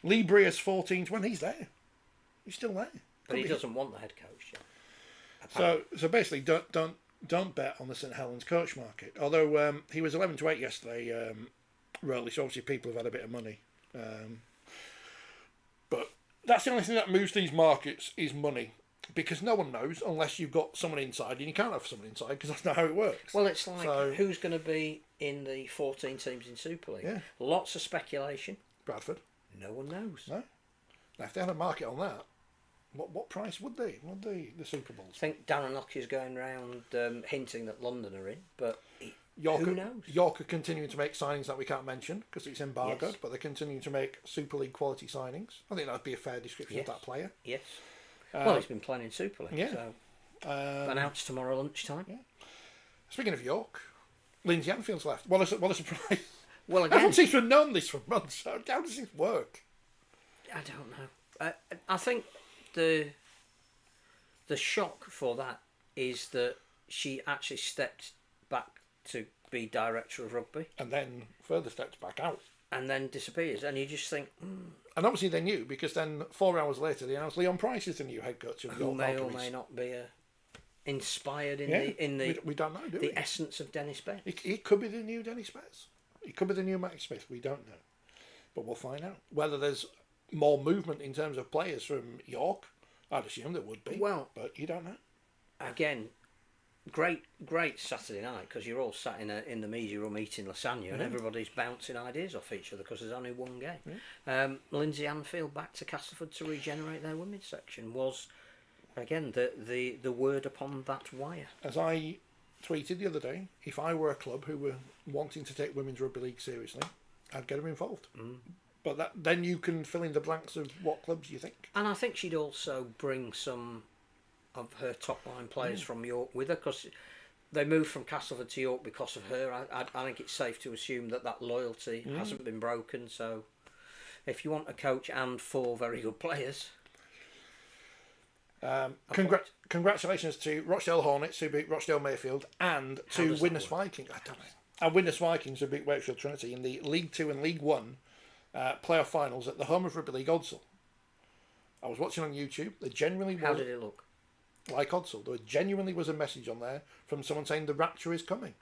Lee Breer's 14-1. He's there. He's still there. But he doesn't want the head coach yet. So basically, don't bet on the St Helens coach market. Although he was 11-8 yesterday, Rowley. So obviously people have had a bit of money. But that's the only thing that moves these markets is money. Because no one knows unless you've got someone inside, and you can't have someone inside because that's not how it works. Well, it's like who's going to be in the 14 teams in Super League? Yeah. Lots of speculation. Bradford. No one knows. No. Now, if they had a market on that, what price would they? Would they the Super Bowls? I think Darren Lockyer is going around hinting that London are in, but York, who knows? York are continuing to make signings that we can't mention because it's embargoed, Yes. but they're continuing to make Super League quality signings. I think that'd be a fair description of that player. Yes. Well, he's been playing in Super League, yeah. So announced tomorrow lunchtime. Yeah. Speaking of York, Lindsay Anfield's left. What a surprise. Well, again, everyone seems to have known this for months. How does this work? I don't know. I think the shock for that is that she actually stepped back to be director of rugby. And then further steps back out. And then disappears. And you just think... And obviously they knew, because then 4 hours later they announced Leon Price is the new head coach of York. Who may or may not be inspired in we don't know, do we? The essence of Dennis Betts. It could be the new Dennis Betts. It could be the new Max Smith. We don't know. But we'll find out. Whether there's more movement in terms of players from York, I'd assume there would be. Well, but you don't know. Again, great Saturday night because you're all sat in the media room eating lasagna and everybody's bouncing ideas off each other because there's only one game. Lindsay Anfield back to Castleford to regenerate their women's section was again the word upon that wire. As I tweeted the other day, if I were a club who were wanting to take women's rugby league seriously, I'd get them involved. But then you can fill in the blanks of what clubs you think. And I think she'd also bring some of her top line players from York with her because they moved from Castleford to York because of her. I think it's safe to assume that loyalty hasn't been broken. So if you want a coach and 4 very good players, congratulations to Rochdale Hornets who beat Rochdale Mayfield and to Widnes Vikings. I don't know. And Widnes Vikings who beat Wakefield Trinity in the League 2 and League 1 playoff finals at the home of Rugby League Odsal. I was watching on YouTube. How did it look? Like Odsal. There genuinely was a message on there from someone saying the rapture is coming.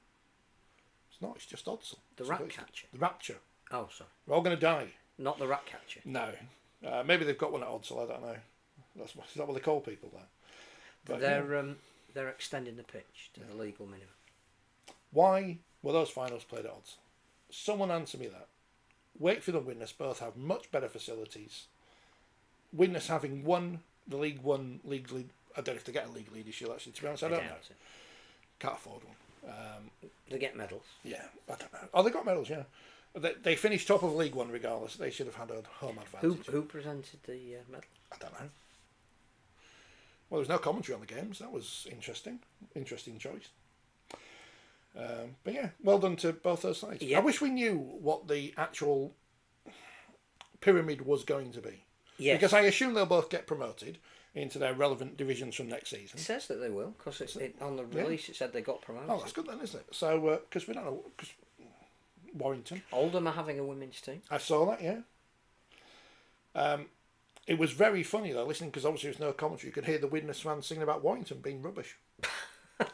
It's not, it's just Odsal. The rat catcher? The rapture. Oh, sorry. We're all going to die. Not the rat catcher? No. Maybe they've got one at Odsal, I don't know. Is that what they call people there? But they're extending the pitch to the legal minimum. Why were those finals played at Odsal? Someone answer me that. Wakefield and Widnes both have much better facilities. Widnes having won the League 1 league. I don't know if they get a league leadership actually. To be honest, I don't know. Can't afford one. They get medals. Yeah, I don't know. Oh, they got medals. Yeah, they finished top of League 1 regardless. They should have had a home advantage. Who presented the medal? I don't know. Well, there was no commentary on the games. That was interesting. Interesting choice. But yeah, well done to both those sides. Yeah. I wish we knew what the actual pyramid was going to be. Yes. Because I assume they'll both get promoted into their relevant divisions from next season. It says that they will, because on the release it said they got promoted. Oh, that's good then, isn't it? So, because we don't know, because Warrington. Oldham are having a women's team. I saw that, yeah. It was very funny though, listening, because obviously there was no commentary. You could hear the Widnes fans singing about Warrington being rubbish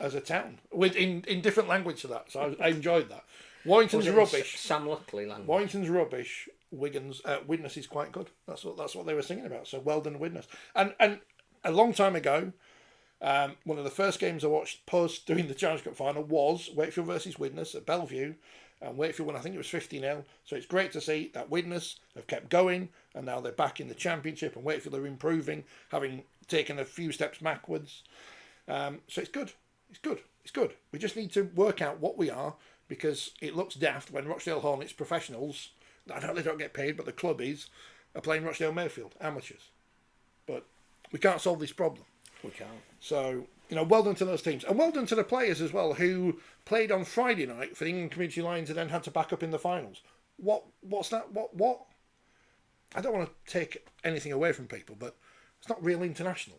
as a town, in different language to that. So I enjoyed that. Warrington's rubbish. Sam Luckley language. Warrington's rubbish. Widnes is quite good. That's what they were singing about. So well done, Widnes. And a long time ago, one of the first games I watched post doing the Challenge Cup final was Wakefield versus Widnes at Bellevue. And Wakefield won, I think it was 50-0. So it's great to see that Widnes have kept going, and now they're back in the Championship, and Wakefield are improving, having taken a few steps backwards. So it's good. It's good. It's good. We just need to work out what we are, because it looks daft when Rochdale Hornets professionals, I know they don't get paid, but the club are playing Rochdale Mayfield, amateurs. But we can't solve this problem. We can't. So, well done to those teams. And well done to the players as well, who played on Friday night for the England Community Lions and then had to back up in the finals. What's that? What? I don't want to take anything away from people, but it's not real international.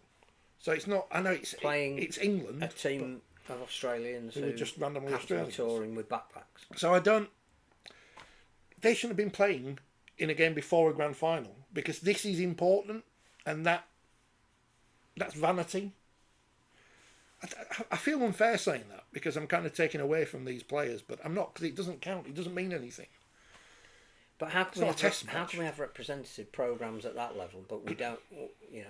So it's not, I know it's England. A team of Australians who are just randomly Australians touring with backpacks. So they shouldn't have been playing in a game before a grand final, because this is important, and that's vanity. I feel unfair saying that, because I'm kind of taking away from these players, but I'm not, because it doesn't count. It doesn't mean anything. But how can we have representative programs at that level, but we don't?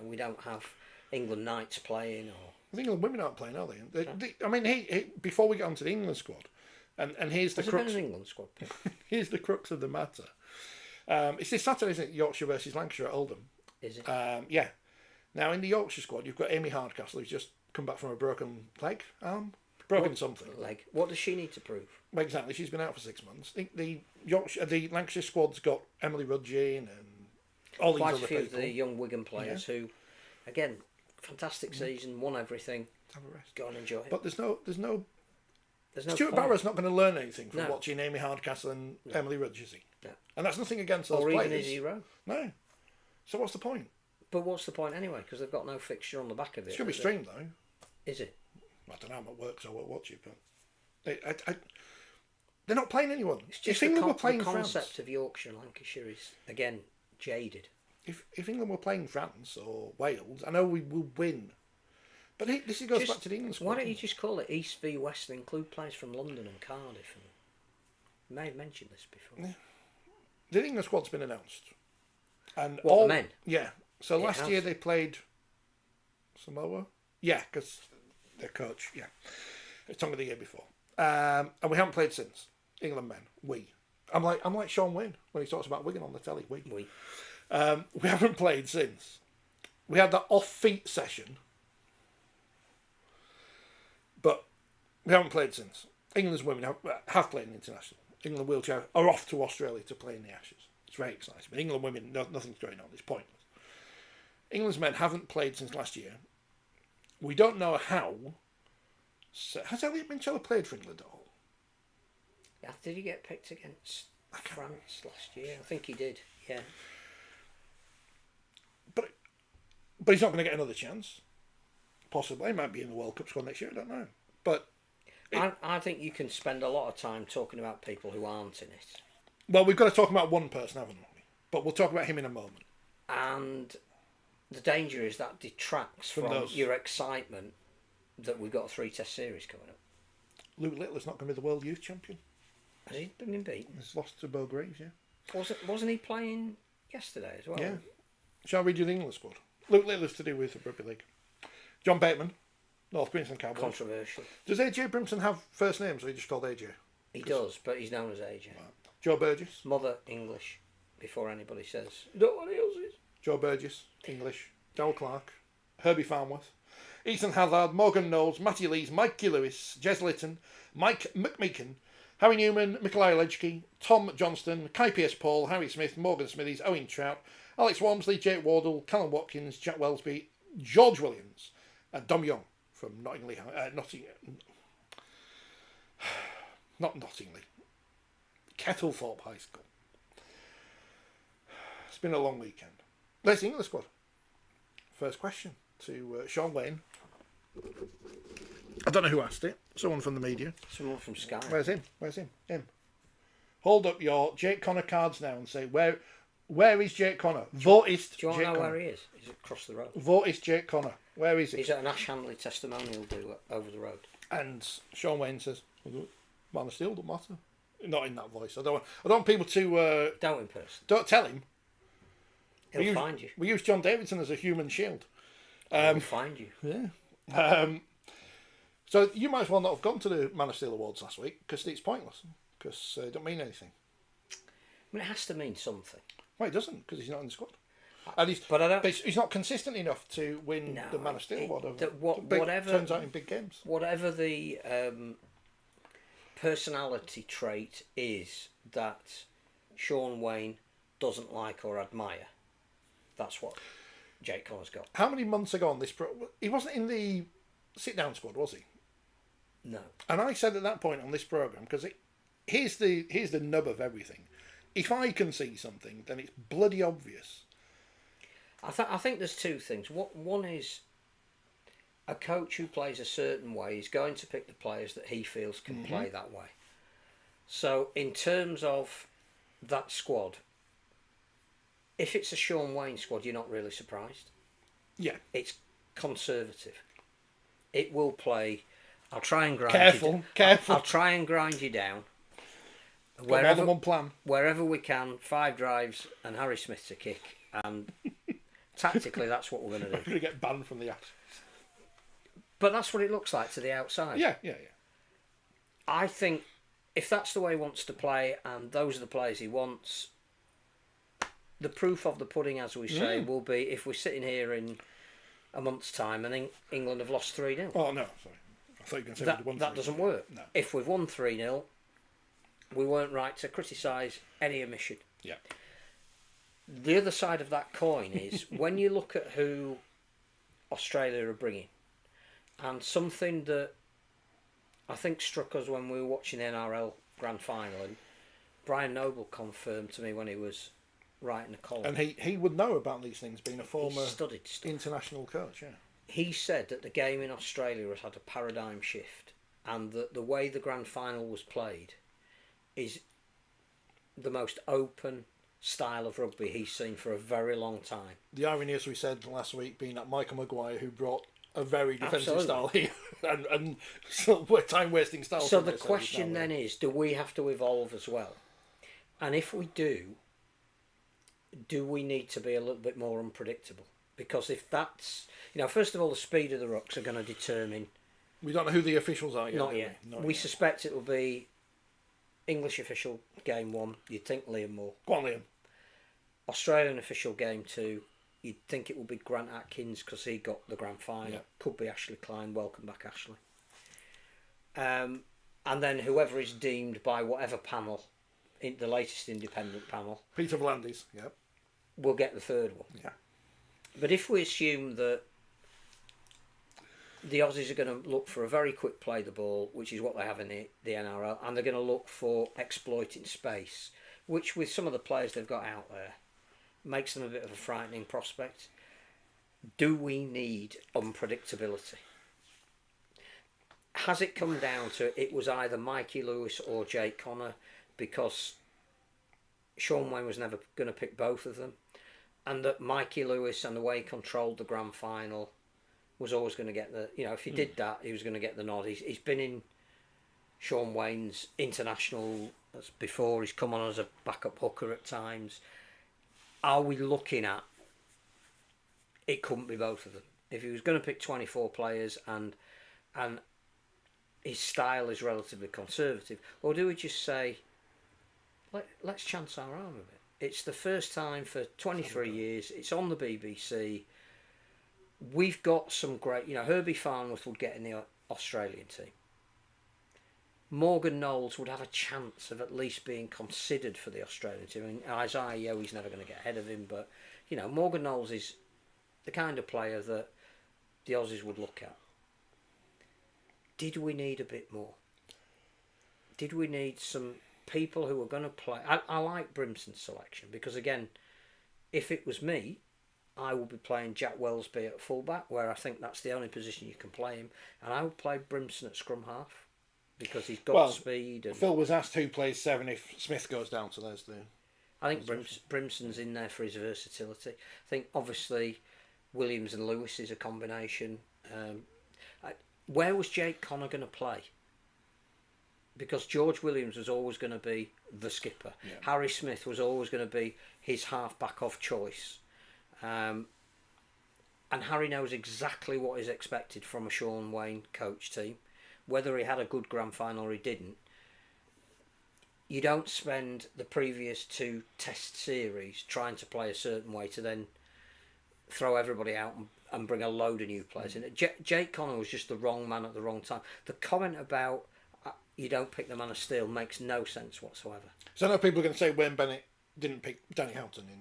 We don't have England Knights playing, or I think England women aren't playing, are they? I mean, before we get onto the England squad, and here's the crux. An England squad. Here's the crux of the matter. It's this Saturday, isn't it? Yorkshire versus Lancashire at Oldham. Is it? Yeah. Now in the Yorkshire squad, you've got Amy Hardcastle, who's just come back from a broken leg, something. Leg. What does she need to prove? Well, exactly. She's been out for 6 months. The Lancashire squad's got Emily Rudgin and all these other people. Quite a few of the young Wigan players who, again, fantastic season, won everything. Have a rest. Go and enjoy it. But there's no. Stuart point. Barrow's not going to learn anything from watching Amy Hardcastle and Emily Rudge, is he? No. And that's nothing against those or players. Or even Izzy Rowe. No. So what's the point? But what's the point anyway? Because they've got no fixture on the back of it. It's going to be streamed though. Is it? I don't know how it works, so I won't watch it, but they're not playing anyone. It's just if England were the playing concept France, of Yorkshire and Lancashire is, again, jaded. If England were playing France or Wales, I know we will win. But this goes back to the England squad. Why don't you just call it East v West and include players from London and Cardiff? And may have mentioned this before. Yeah. The England squad's been announced. And the men? Yeah. So last year they played Samoa. Yeah, because their coach, it's Tonga the year before. And we haven't played since. England men. I'm like Sean Wynne when he talks about Wigan on the telly. We haven't played since. We had that off-feet session, but we haven't played since. England's women have played in international. England wheelchair are off to Australia to play in the Ashes. It's very exciting. But England women, nothing's going on. It's pointless. England's men haven't played since last year. We don't know how. So, has Elliot Minchella played for England at all? Yeah, did he get picked against France last year? I think he did, yeah. But he's not going to get another chance. Possibly. He might be in the World Cup squad next year, I don't know. But I think you can spend a lot of time talking about people who aren't in it. Well, we've got to talk about one person, haven't we? But we'll talk about him in a moment. And the danger is that detracts from your excitement that we've got a 3-test series coming up. Luke Littler's not going to be the world youth champion. Has he been beaten? He's lost to Bo Graves, yeah. Wasn't he playing yesterday as well? Yeah. Shall we do the England squad? Luke Littler's to do with the Rugby League. John Bateman, North Queensland Cowboys. Controversial. Does AJ Brimson have first names, or are you just called AJ? He does, but he's known as AJ. Right. Joe Burgess. Mother English, before anybody says, nobody else is. Joe Burgess, English. Darryl Clark. Herbie Farnworth. Ethan Hazard, Morgan Knowles, Matty Lees, Mikey Lewis, Jez Litton, Mike McMeekin, Harry Newman, Nikolai Lejki, Tom Johnston, Kai Pierce-Paul, Harry Smith, Morgan Smithies, Owen Trout, Alex Walmsley, Jake Wardle, Callum Watkins, Jack Wellesby, George Williams, and Dom Young from Nottingley. Not Nottingley. Kettlethorpe High School. It's been a long weekend. Let's think of the squad. First question to Sean Wayne. I don't know who asked it. Someone from the media. Someone from Sky. Where's him? Him. Hold up your Jake Connor cards now and say, where is Jake Connor? Votist Do you want Jake to know Connor. where he is? He's across the road. Votist Jake Connor. Where is he? He's at an Ash Handley testimonial do over the road. And Sean Wayne says, Man of Steel, don't matter. Not in that voice. I don't want people to... Don't in person. Don't tell him. He'll find you. We use John Davidson as a human shield. He'll find you. Yeah. So you might as well not have gone to the Man of Steel Awards last week because it's pointless. Because it don't mean anything. I mean, it has to mean something. Well, it doesn't because he's not in the squad. And he's not consistent enough to win the Man of Steel award. Whatever turns out in big games. Whatever the personality trait is that Sean Wayne doesn't like or admire, that's what Jake Connor's got. How many months ago on this he wasn't in the sit-down squad, was he? No. And I said at that point on this programme, because here's the nub of everything. If I can see something, then it's bloody obvious. I think there's two things. One is a coach who plays a certain way is going to pick the players that he feels can play that way. So in terms of that squad, if it's a Sean Wayne squad, you're not really surprised. Yeah. It's conservative. It will play. I'll try and grind Careful. I'll try and grind you down. Got more than one plan. Wherever we can, 5 drives and Harry Smith to kick, and tactically that's what we're going to do. We're going to get banned from the act. But that's what it looks like to the outside. Yeah. I think if that's the way he wants to play, and those are the players he wants, the proof of the pudding, as we say, will be if we're sitting here in a month's time and England have lost 3-0. Oh, no, sorry. I thought you were going to say that doesn't work. No. If we've won 3-0, we weren't right to criticise any omission. Yeah. The other side of that coin is when you look at who Australia are bringing, and something that I think struck us when we were watching the NRL Grand Final, and Brian Noble confirmed to me when he was writing a column. And he would know about these things, being a former studied stuff. International coach, yeah. He said that the game in Australia has had a paradigm shift, and that the way the Grand Final was played is the most open style of rugby he's seen for a very long time. The irony, as we said last week, being that Michael Maguire, who brought a very defensive style here, and time-wasting style. So the question then is, do we have to evolve as well? And if we do we need to be a little bit more unpredictable? Because if that's, first of all, the speed of the rucks are going to determine... We don't know who the officials are yet. Not yet. We suspect it will be English official game 1, you'd think Liam Moore. Go on, Liam. Australian official game 2, you'd think it will be Grant Atkins because he got the grand final. Yeah. Could be Ashley Klein. Welcome back, Ashley. And then whoever is deemed by whatever panel, in the latest independent panel, Peter Vlandis, yep, will get the third one. Yeah. But if we assume that the Aussies are going to look for a very quick play the ball, which is what they have in the NRL, and they're going to look for exploiting space, which with some of the players they've got out there makes them a bit of a frightening prospect. Do we need unpredictability? Has it come down to it was either Mikey Lewis or Jake Connor, because Sean Wayne was never going to pick both of them, and that Mikey Lewis and the way he controlled the grand final was always going to get the... if he did that, he was going to get the nod. He's been in Sean Wayne's international before. He's come on as a backup hooker at times. Are we looking at... It couldn't be both of them. If he was going to pick 24 players and his style is relatively conservative, or do we just say, let's chance our arm a bit? It's the first time for 23 years. It's on the BBC. We've got some great... Herbie Farnworth would get in the Australian team. Morgan Knowles would have a chance of at least being considered for the Australian team. I mean, Isaiah Yeo, he's never going to get ahead of him, but, Morgan Knowles is the kind of player that the Aussies would look at. Did we need a bit more? Did we need some people who are going to play? I like Brimson's selection because, again, if it was me, I will be playing Jack Wellesby at fullback, where I think that's the only position you can play him, and I would play Brimson at scrum half because he's got speed. And Phil was asked who plays 7 if Smith goes down, so there's the. I think Brimson's in there for his versatility. I think obviously Williams and Lewis is a combination. Where was Jake Connor going to play? Because George Williams was always going to be the skipper. Yeah. Harry Smith was always going to be his half-back of choice. And Harry knows exactly what is expected from a Sean Wayne coach team. Whether he had a good grand final or he didn't, you don't spend the previous 2 test series trying to play a certain way to then throw everybody out and bring a load of new players in. Jake Connor was just the wrong man at the wrong time. The comment about you don't pick the man of steel makes no sense whatsoever. So I know people are going to say Wayne Bennett didn't pick Danny Houghton in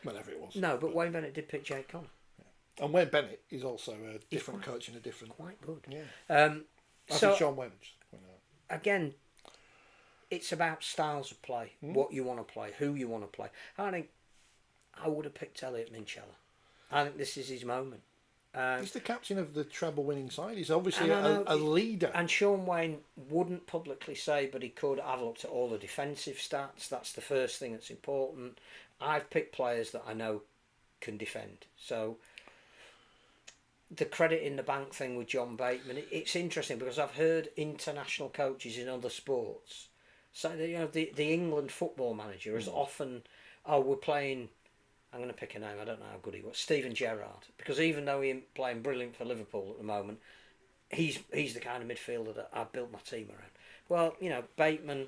whatever it was. No, but Wayne Bennett did pick Jake Connor. Yeah. And Wayne Bennett is also a different coach in a different... Quite good. Yeah. So Sean Wayne. Again, it's about styles of play, what you want to play, who you want to play. I think I would have picked Elliot Minchella. I think this is his moment. He's the captain of the treble-winning side. He's obviously a leader. And Sean Wayne wouldn't publicly say, but he could. I've looked at all the defensive stats. That's the first thing that's important. I've picked players that I know can defend. So the credit in the bank thing with John Bateman, it's interesting because I've heard international coaches in other sports say that the England football manager is often, we're playing. I'm going to pick a name, I don't know how good he was, Steven Gerrard. Because even though he's playing brilliant for Liverpool at the moment, he's the kind of midfielder that I've built my team around. Well, Bateman,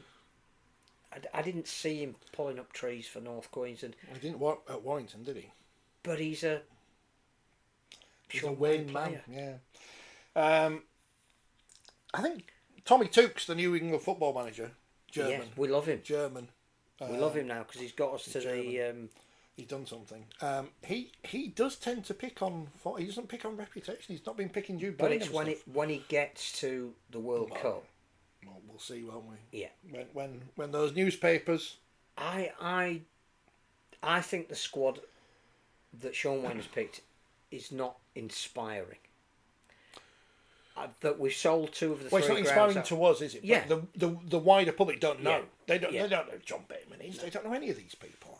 I didn't see him pulling up trees for North Queensland. He didn't work at Warrington, did he? But he's a Wayne man, yeah. I think Tommy Tukes, the New England football manager, German. Yes, we love him. German. We love him now because he's got us to the... He's done something. He does tend to pick on. He doesn't pick on reputation. He's not been picking Jude But Bellingham. It's when he gets to the World Cup. Well, we'll see, won't we? Yeah. When those newspapers. I think the squad that Sean Wayne has picked is not inspiring. That we've sold 2 of the 3 Well, it's not inspiring to us, is it? Yeah. But the wider public don't know. Yeah. They don't know John Bateman is. They don't know any of these people.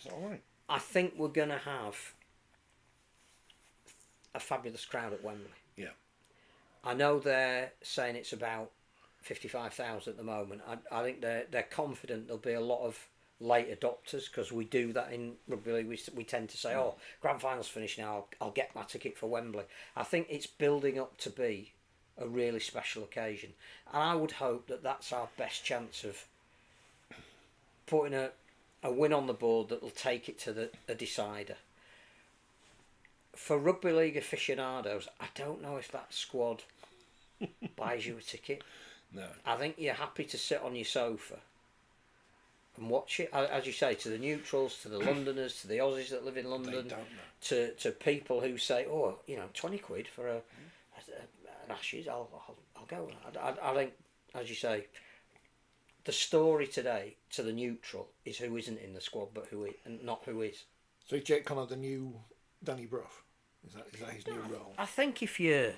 It's all right. I think we're going to have a fabulous crowd at Wembley. Yeah. I know they're saying it's about 55,000 at the moment. I think they're confident there'll be a lot of late adopters because we do that in rugby league. We tend to say, grand final's finished now, I'll get my ticket for Wembley. I think it's building up to be a really special occasion. And I would hope that that's our best chance of putting a win on the board that will take it to a decider. For rugby league aficionados, I don't know if that squad buys you a ticket. No. I think you're happy to sit on your sofa and watch it. As you say, to the neutrals, to the Londoners, to the Aussies that live in London, to people who say, 20 quid for an Ashes, I'll go. I think, as you say, the story today to the neutral is who isn't in the squad, but and not who is. So is Jake Connor the new Danny Brough? Is that his new role? I think if you're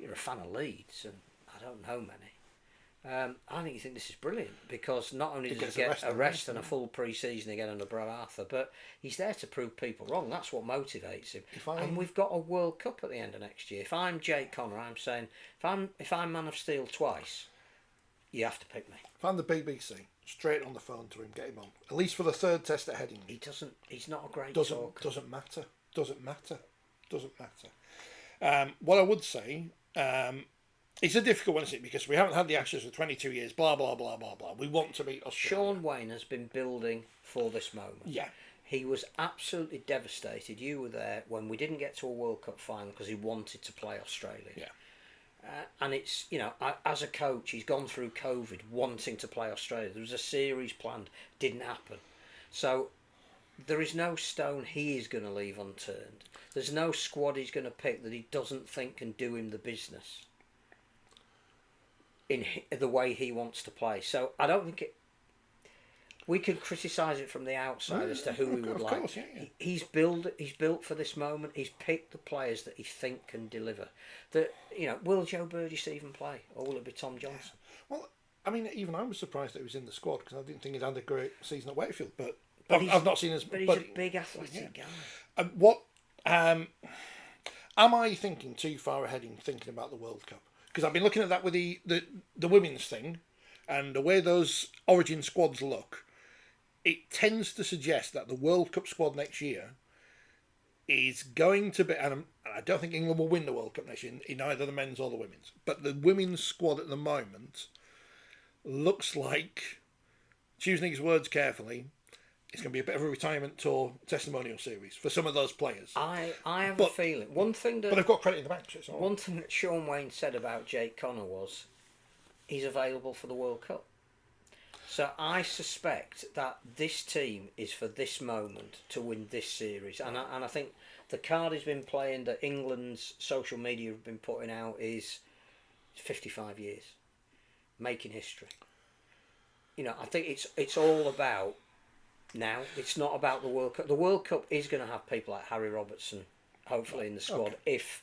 a fan of Leeds, and I don't know many, I think you think this is brilliant because not only does he get a rest and a full pre-season again under Brad Arthur, but he's there to prove people wrong. That's what motivates him. And we've got a World Cup at the end of next year. If I'm Jake Connor, I'm saying if I'm Man of Steel twice, you have to pick me. If I'm the BBC, straight on the phone to him, get him on. At least for the 3rd test at Headingley. He's not a great talker. Doesn't matter. What I would say, it's a difficult one, isn't it? Because we haven't had the Ashes for 22 years. Blah blah blah blah blah. We want to beat Australia. Sean Wayne has been building for this moment. Yeah. He was absolutely devastated. You were there when we didn't get to a World Cup final because he wanted to play Australia. Yeah. And it's, as a coach, he's gone through COVID wanting to play Australia. There was a series planned, didn't happen. So there is no stone he is going to leave unturned. There's no squad he's going to pick that he doesn't think can do him the business in the way he wants to play. So I don't think We could criticise it from the outside as to who we would like. Course, yeah. He's built for this moment. He's picked the players that he think can deliver. Will Joe Burgess even play, or will it be Tom Johnson? Well, I mean, even I was surprised that he was in the squad because I didn't think he'd had a great season at Wakefield. But I've not seen his. But he's a big athletic guy. What am I thinking too far ahead in thinking about the World Cup? Because I've been looking at that with the women's thing, and the way those Origin squads look. It tends to suggest that the World Cup squad next year is going to be, and I don't think England will win the World Cup next year in either the men's or the women's, but the women's squad at the moment looks like, choosing his words carefully, it's going to be a bit of a retirement tour testimonial series for some of those players. I have a feeling. But they've got credit in the bank. So one thing that Sean Wayne said about Jake Connor was he's available for the World Cup. So I suspect that this team is for this moment to win this series, and I think the card he's been playing that England's social media have been putting out is 55 years, making history. I think it's all about now. It's not about the World Cup. The World Cup is going to have people like Harry Robertson, hopefully in the squad, if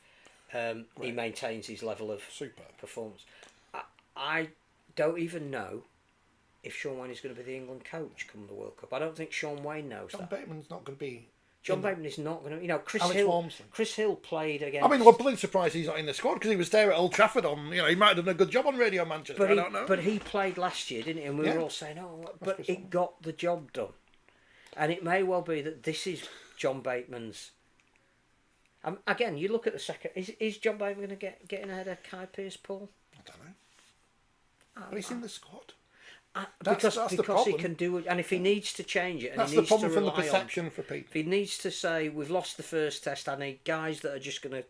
he maintains his level of performance. I don't even know if Sean Wayne is going to be the England coach come the World Cup. I don't think Sean Wayne knows that. John Bateman's not going to be. John Bateman is not going to. Chris Hill played against. I mean, we're bloody surprised he's not in the squad because he was there at Old Trafford on. He might have done a good job on Radio Manchester. I don't know. But he played last year, didn't he? And we were all saying, but it got the job done. And it may well be that this is John Bateman's. Again, you look at the second. Is John Bateman going to get in ahead of Kai Pearce-Paul? I don't know. But he's in the squad. Because he can do it, and if he needs to change it, and that's he the needs problem to from the rely perception for people. If he needs to say we've lost the first test, I need guys that are just going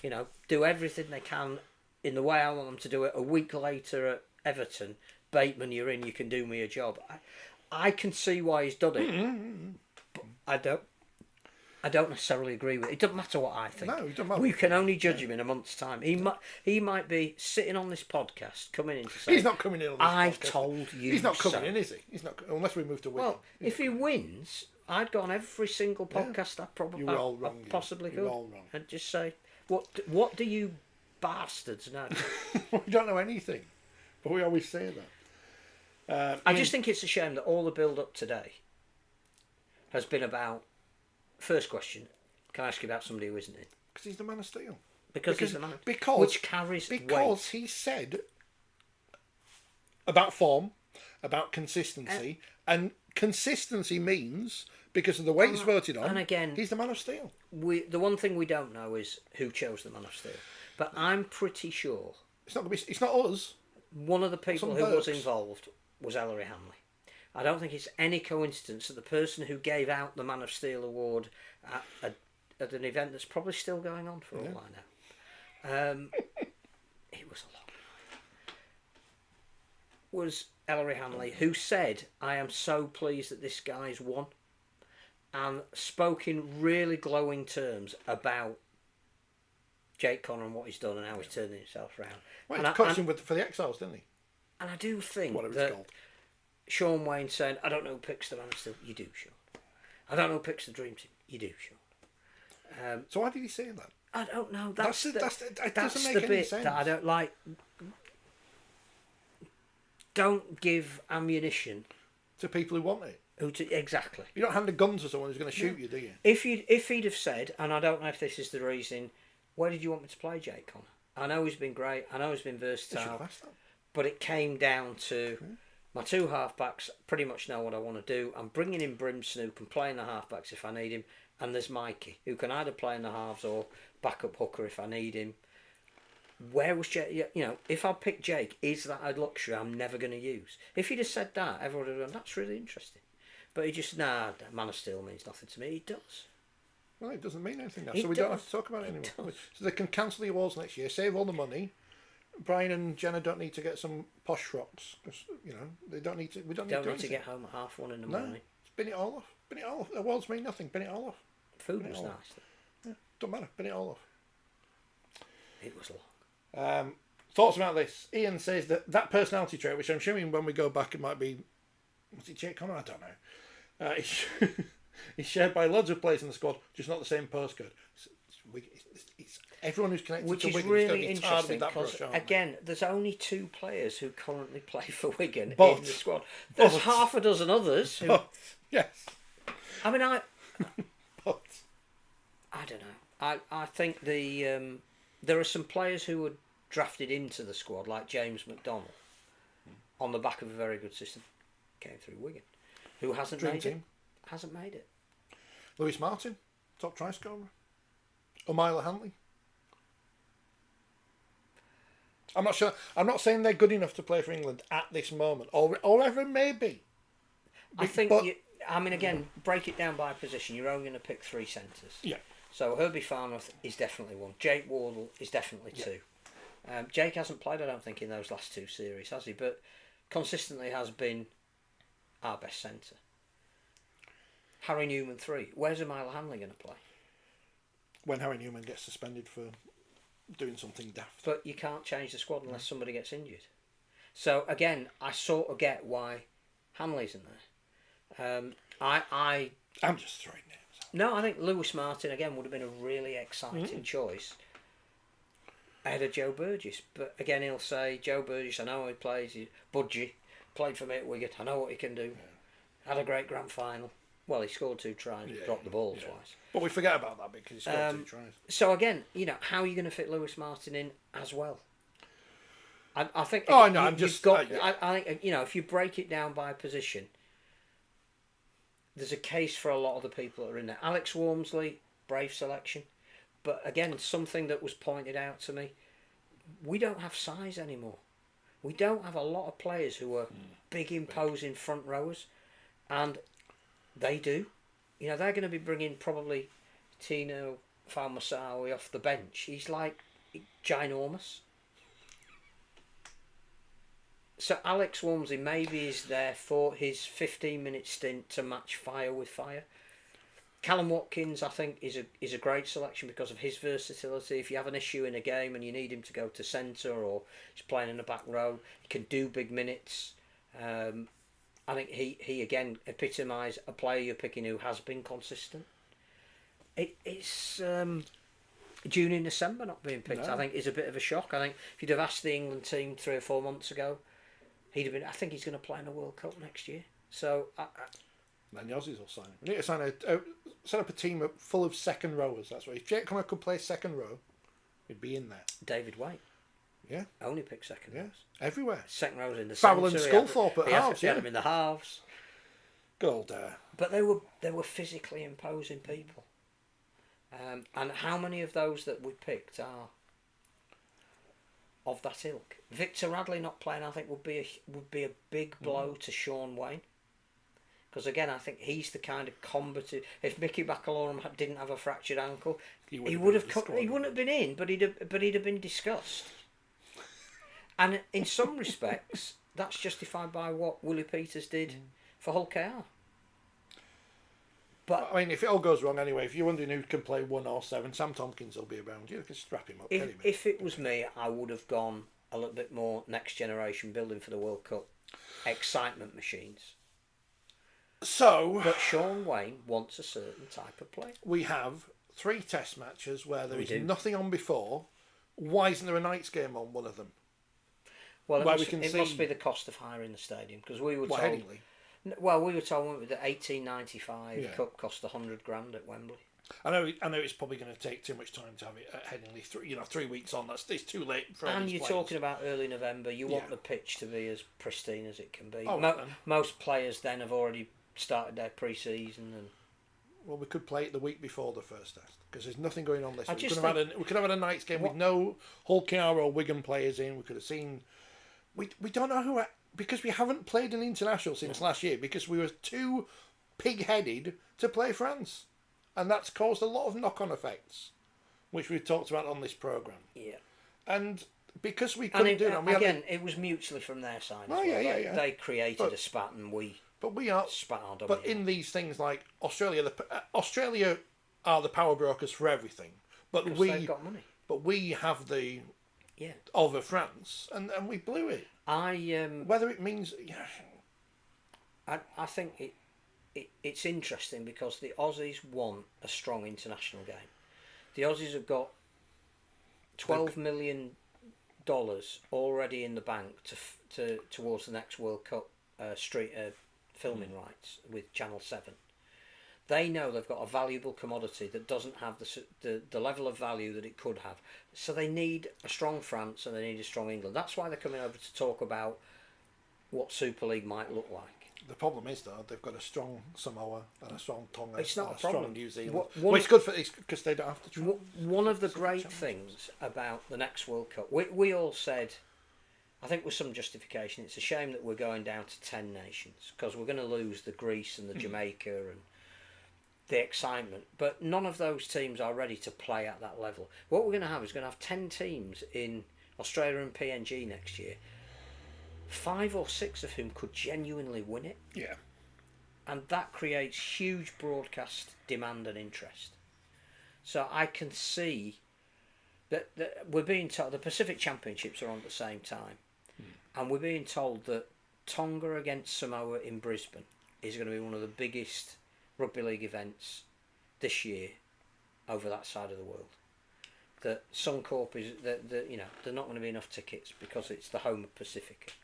to, do everything they can in the way I want them to do it. A week later at Everton, Bateman, you're in. You can do me a job. I can see why he's done it, but I don't necessarily agree with it. It doesn't matter what I think. No, it doesn't matter. We can only judge him in a month's time. He might be sitting on this podcast, coming in to say... He's not coming in on this I podcast. told you He's not coming so. in, is he? He's not, unless we move to Wigan. Well, if he wins, I'd go on every single podcast I possibly could. You're all wrong. And just say, what do you bastards know? We don't know anything. But we always say that. I just think it's a shame that all the build-up today has been about... First question, can I ask you about somebody who isn't in? Because he's the man of steel. Because he's the man of steel. Which carries Because he said about form, about consistency, and consistency means, because of the way he's voted on, and again, he's the man of steel. The one thing we don't know is who chose the man of steel. But I'm pretty sure... It's not us. One of the people who was involved was Ellery Hanley. I don't think it's any coincidence that the person who gave out the Man of Steel award at an event that's probably still going on for all I know, it was a long night, was Ellery Hanley, who said, I am so pleased that this guy's won, and spoke in really glowing terms about Jake Connor and what he's done and how he's turning himself around. Well, he coached him for the Exiles, didn't he? And I do think Whatever that... it's called. Sean Wayne saying, I don't know who picks the Man of Steel. You do, Sean. I don't know who picks the Dream Team. You do, Sean. So why did he say that? I don't know. That's the make bit sense. that I don't like. Don't give ammunition to people who want it. Exactly. You don't hand a gun to someone who's going to shoot you, do you? If he'd have said, and I don't know if this is the reason, where did you want me to play Jake Connor? I know he's been great. I know he's been versatile. But it came down to... My two halfbacks pretty much know what I want to do. I'm bringing in Brimson, who can play in the halfbacks if I need him. And there's Mikey, who can either play in the halves or back up hooker if I need him. Where was Jake? If I pick Jake, is that a luxury I'm never going to use? If he'd have said that, everyone would have gone, that's really interesting. But he just, Man of Steel means nothing to me. It does. Well, it doesn't mean anything now, so we don't have to talk about it anymore. So they can cancel the awards next year, save all the money. Brian and Jenna don't need to get some posh frocks because they don't need to. We don't need to get home at 1:30 in the morning. Bin it all off. Bin it all off. Awards mean nothing. Bin it all off. Food was nice. Yeah, don't matter. Bin it all off. It was long. Thoughts about this? Ian says that personality trait, which I'm assuming when we go back it might be Was it Jake Connor? I don't know. He's shared by loads of players in the squad, just not the same postcode. It's everyone who's connected Which to is Wigan really is going to be interesting tarred with that because, brush, aren't again, there's only 2 players who currently play for Wigan But- in the squad. There's but- half a dozen others who... But, yes. I mean, I But don't know. I think there are some players who were drafted into the squad, like James McDonald, on the back of a very good system, came through Wigan, who hasn't Dream made team. it. Hasn't made it. Lewis Martin, top try scorer. O'Mila Hanley. I'm not sure. I'm not saying they're good enough to play for England at this moment, or ever maybe. I think. But- I mean, again, break it down by position. You're only going to pick 3 centres. Yeah. So Herbie Farnworth is definitely one. Jake Wardle is definitely 2. Jake hasn't played, I don't think, in those last 2 series, has he? But consistently has been our best centre. Harry Newman 3. Where's O'Mila Hanley going to play? When Harry Newman gets suspended for doing something daft. But you can't change the squad unless somebody gets injured. So again, I sort of get why Hanley's in there. I'm just throwing names out. No, I think Lewis Martin again would have been a really exciting choice ahead of Joe Burgess. But again, he'll say Joe Burgess. I know how he plays. Budgie played for me at Wigan. I know what he can do. Had a great grand final. Well, he scored 2 tries, dropped the ball twice. But we forget about that because he scored 2 tries. So again, how are you going to fit Lewis Martin in as well? I think. Oh, no, I'm you've just. got. I think if you break it down by position, there's a case for a lot of the people that are in there. Alex Walmsley, brave selection, but again, something that was pointed out to me: we don't have size anymore. We don't have a lot of players who are big, imposing front rowers, and they do. They're going to be bringing probably Tino Falmasawi off the bench. He's like ginormous. So Alex Walmsley maybe is there for his 15-minute stint to match fire with fire. Callum Watkins, I think, is a great selection because of his versatility. If you have an issue in a game and you need him to go to centre or he's playing in the back row, he can do big minutes. I think he again epitomised a player you're picking who has been consistent. It's June and December not being picked. No. I think is a bit of a shock. I think if you'd have asked the England team 3 or 4 months ago, he'd have been. I think he's going to play in the World Cup next year. So Then the Aussies will sign him. We need to set up a team full of second rowers. That's right. If Jake Connor could play second row, he'd be in there. David White, Yeah, only picked second. yes, everywhere. Second rows in the Farrell and centre. He had- Sculthorpe at he had- halves, he had yeah. them in the halves. Good old But they were physically imposing people. And how many of those that we picked are of that ilk? Victor Radley not playing, I think, would be a big blow to Sean Wayne. Because again, I think he's the kind of combative. If Mickey Bacalorum didn't have a fractured ankle, he wouldn't have been in, but he'd have been discussed. And in some respects, that's justified by what Willie Peters did for Hull KR. But I mean, if it all goes wrong anyway, if you're wondering who can play 1 or 7, Sam Tompkins will be around. You can strap him up. if it was me, I would have gone a little bit more next generation building for the World Cup excitement machines. So, But Sean Wayne wants a certain type of play. we have 3 test matches where there We is do. nothing on before. Why isn't there a night's game on one of them? Well, Why it, we must, can it see- must be the cost of hiring the stadium because we were What, told. Headingley? Well, we were told weren't we, that 1895 Yeah. Cup cost $100,000 at Wembley. I know it's probably going to take too much time to have it at Headingley. 3 weeks on. It's too late for all And these you're players. talking about early November. You want Yeah. the pitch to be as pristine as it can be. Oh, right then. Most players then have already started their pre-season and. Well, we could play it the week before the first test because there's nothing going on this I week. just We could have had a night's game with no Hull KR or Wigan players in. We could have seen. We don't know who because we haven't played an international since last year because we were too pig-headed to play France, and that's caused a lot of knock-on effects, which we've talked about on this program. Yeah. And because we And couldn't do it, we had again, it was mutually from their side. Oh, as well. yeah. They created But- a spat and we but we are. spat on them. But in these things like Australia, Australia are the power brokers for everything. But they've got money. But we have the Yeah. over France, and we blew it. Whether it means I think it's interesting because the Aussies want a strong international game. The Aussies have got $12 million already in the bank towards the next World Cup filming rights with Channel 7. They know they've got a valuable commodity that doesn't have the level of value that it could have. So they need a strong France and they need a strong England. That's why they're coming over to talk about what Super League might look like. The problem is, though, they've got a strong Samoa and a strong Tonga. It's not and a problem. Strong New Zealand. Well, it's good for because they don't have to travel. One of the great things about the next World Cup, we all said, I think with some justification, it's a shame that we're going down to 10 nations because we're going to lose the Greece and the Jamaica and the excitement. But none of those teams are ready to play at that level. What we're going to have is 10 teams in Australia and PNG next year. 5 or 6 of whom could genuinely win it. Yeah. And that creates huge broadcast demand and interest. So I can see that we're being told the Pacific Championships are on at the same time. And we're being told that Tonga against Samoa in Brisbane is going to be one of the biggest rugby league events this year over that side of the world. That Suncorp is they're not going to be enough tickets because it's the home of Pacific.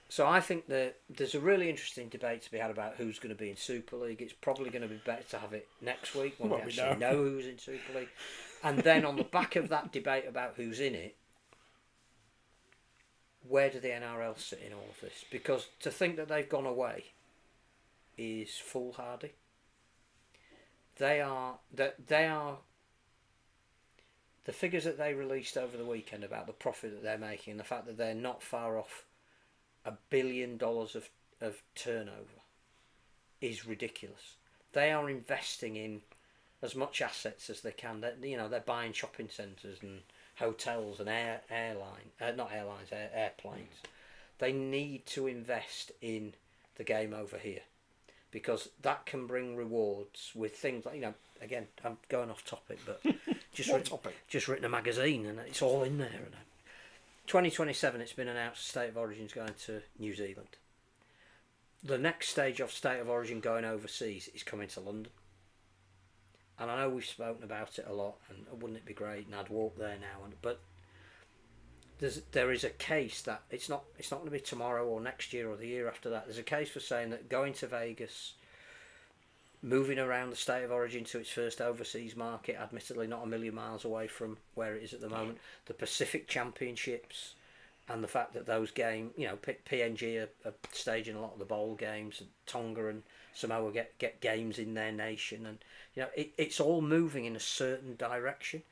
So I think that there's a really interesting debate to be had about who's going to be in Super League. It's probably going to be better to have it next week when we actually know who's in Super League. And then on the back of that debate about who's in it, where do the NRL sit in all of this? Because to think that they've gone away is foolhardy. They are the figures that they released over the weekend about the profit that they're making and the fact that they're not far off $1 billion of turnover is ridiculous. They are investing in as much assets as they can. They're buying shopping centres and hotels and airplanes. They need to invest in the game over here because that can bring rewards with things like, again, I'm going off topic, but just written a magazine and it's all in there. 2027, it's been announced State of Origin's going to New Zealand. The next stage of State of Origin going overseas is coming to London. And I know we've spoken about it a lot, and wouldn't it be great? And I'd walk there now. But there is a case that it's not going to be tomorrow or next year or the year after that. There's a case for saying that going to Vegas, moving around the State of Origin to its first overseas market, admittedly not a million miles away from where it is at the moment, the Pacific Championships, and the fact that those games, PNG are staging a lot of the bowl games, and Tonga and Samoa get games in their nation, and it's all moving in a certain direction,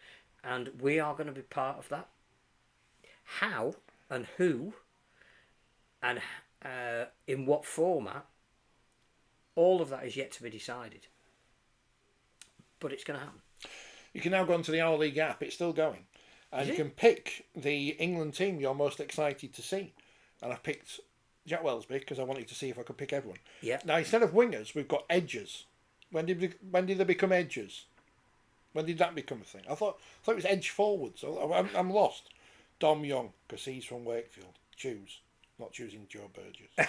and we are going to be part of that. How and who and in what format, all of that is yet to be decided. But it's going to happen. You can now go onto the Our League app. It's still going. And you can pick the England team you're most excited to see. And I picked Jack Wellesby because I wanted to see if I could pick everyone. Yeah. Now, instead of wingers, we've got edges. When did they become edges? When did that become a thing? I thought it was edge forwards. I'm lost. Dom Young, because he's from Wakefield. Choose. Not choosing Joe Burgess.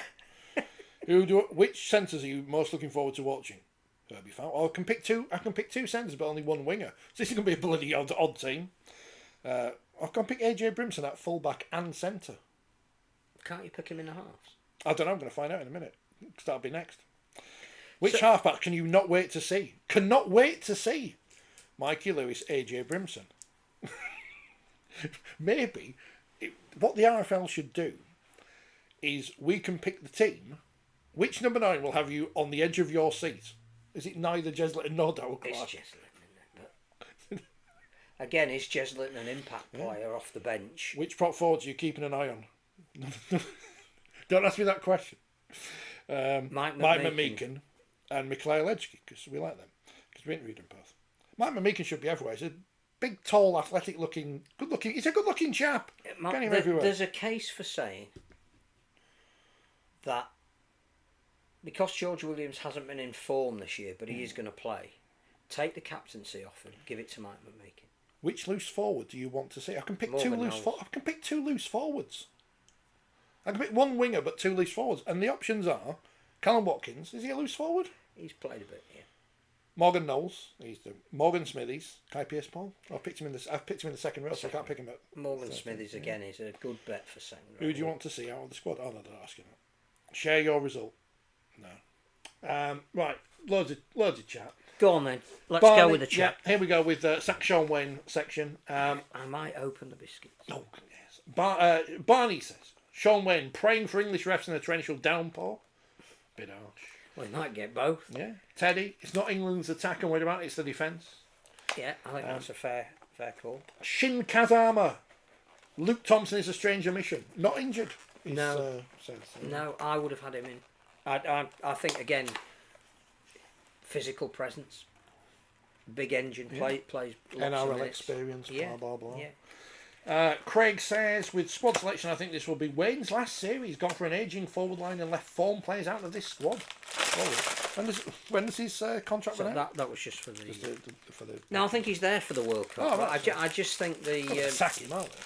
Which centres are you most looking forward to watching? Herbie Fowl. Or I can pick two centres, but only one winger. So this is going to be a bloody odd team. I can pick AJ Brimson at fullback and centre. Can't you pick him in the halves? I don't know. I'm going to find out in a minute. Because that'll be next. Which halfback can you not wait to see? Cannot wait to see. Mikey Lewis, AJ Brimson. Maybe what the RFL should do is we can pick the team. Which number 9 will have you on the edge of your seat? Is it neither Jeslett nor Darrell Clark? It's Jeslett, isn't it? But again, is Jeslett an impact player off the bench? Which prop forwards are you keeping an eye on? Don't ask me that question. Mike McMeekin and Mikhail Edgecke, because we like them. Because we interviewed them both. Mike McMeekin should be everywhere. He's a big, tall, athletic-looking, good-looking... He's a good-looking chap. There's a case for saying that because George Williams hasn't been in form this year, but he is going to play, take the captaincy off and give it to Mike McMeekin. Which loose forward do you want to see? I can pick two loose forwards. I can pick one winger but 2 loose forwards. And the options are Callum Watkins, is he a loose forward? He's played a bit, yeah. Morgan Knowles, he's the Morgan Smithies, Kai Pierce-Paul. I've picked him in the second row, so I can't pick him up. Morgan Smithies again is a good bet for second row. Who do you want to see out of the squad? Oh no, they're not asking that. Share your result. No. Right, loads of chat. Go on then. Let's Barney, go with the chat. Yeah, here we go with Sack Sean Wayne section. I might open the biscuits. Oh yes. Barney says Sean Wayne praying for English refs in a torrential downpour. Bit harsh. Well, he might get both. Yeah. Teddy, it's not England's attack and worried about, it's the defence. Yeah, I think that's a fair call. Shin Kazama. Luke Thompson is a strange omission. Not injured. No. No, I would have had him in. I think, again, physical presence. Big engine, plays lots of NRL minutes. experience, blah, blah, blah. Yeah. Craig says, with squad selection, I think this will be Wayne's last series. Gone for an ageing forward line and left form players out of this squad. When does his contract run out? That was just for the... for the... No, I think he's there for the World Cup. Oh, I just think sack him, aren't they?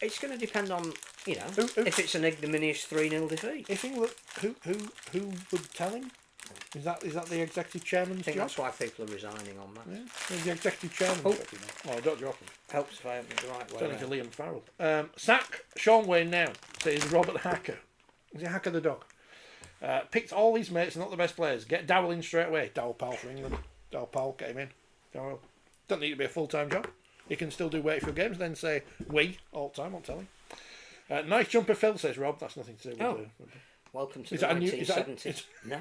it's going to depend on, if it's an ignominious 3-0 defeat. If England, who would tell him? Is that the executive chairman's I think job? that's why people are resigning on that. Yeah, the executive chairman's job, Oh, don't drop him. Helps if I open it the right way. Turning to Liam Farrell. Sack Sean Wayne now, says Robert Hacker. Is it Hacker the dog? Picked all his mates, not the best players. Get Dowell in straight away. Dowell Powell for England. Dowell Powell, get him in. Dowell. Doesn't need to be a full-time job. He can still do Wakefield games, then say we all the time on telly. Nice jumper Phil, says Rob. That's nothing to do with Welcome to Is the that a new- 1970s. No.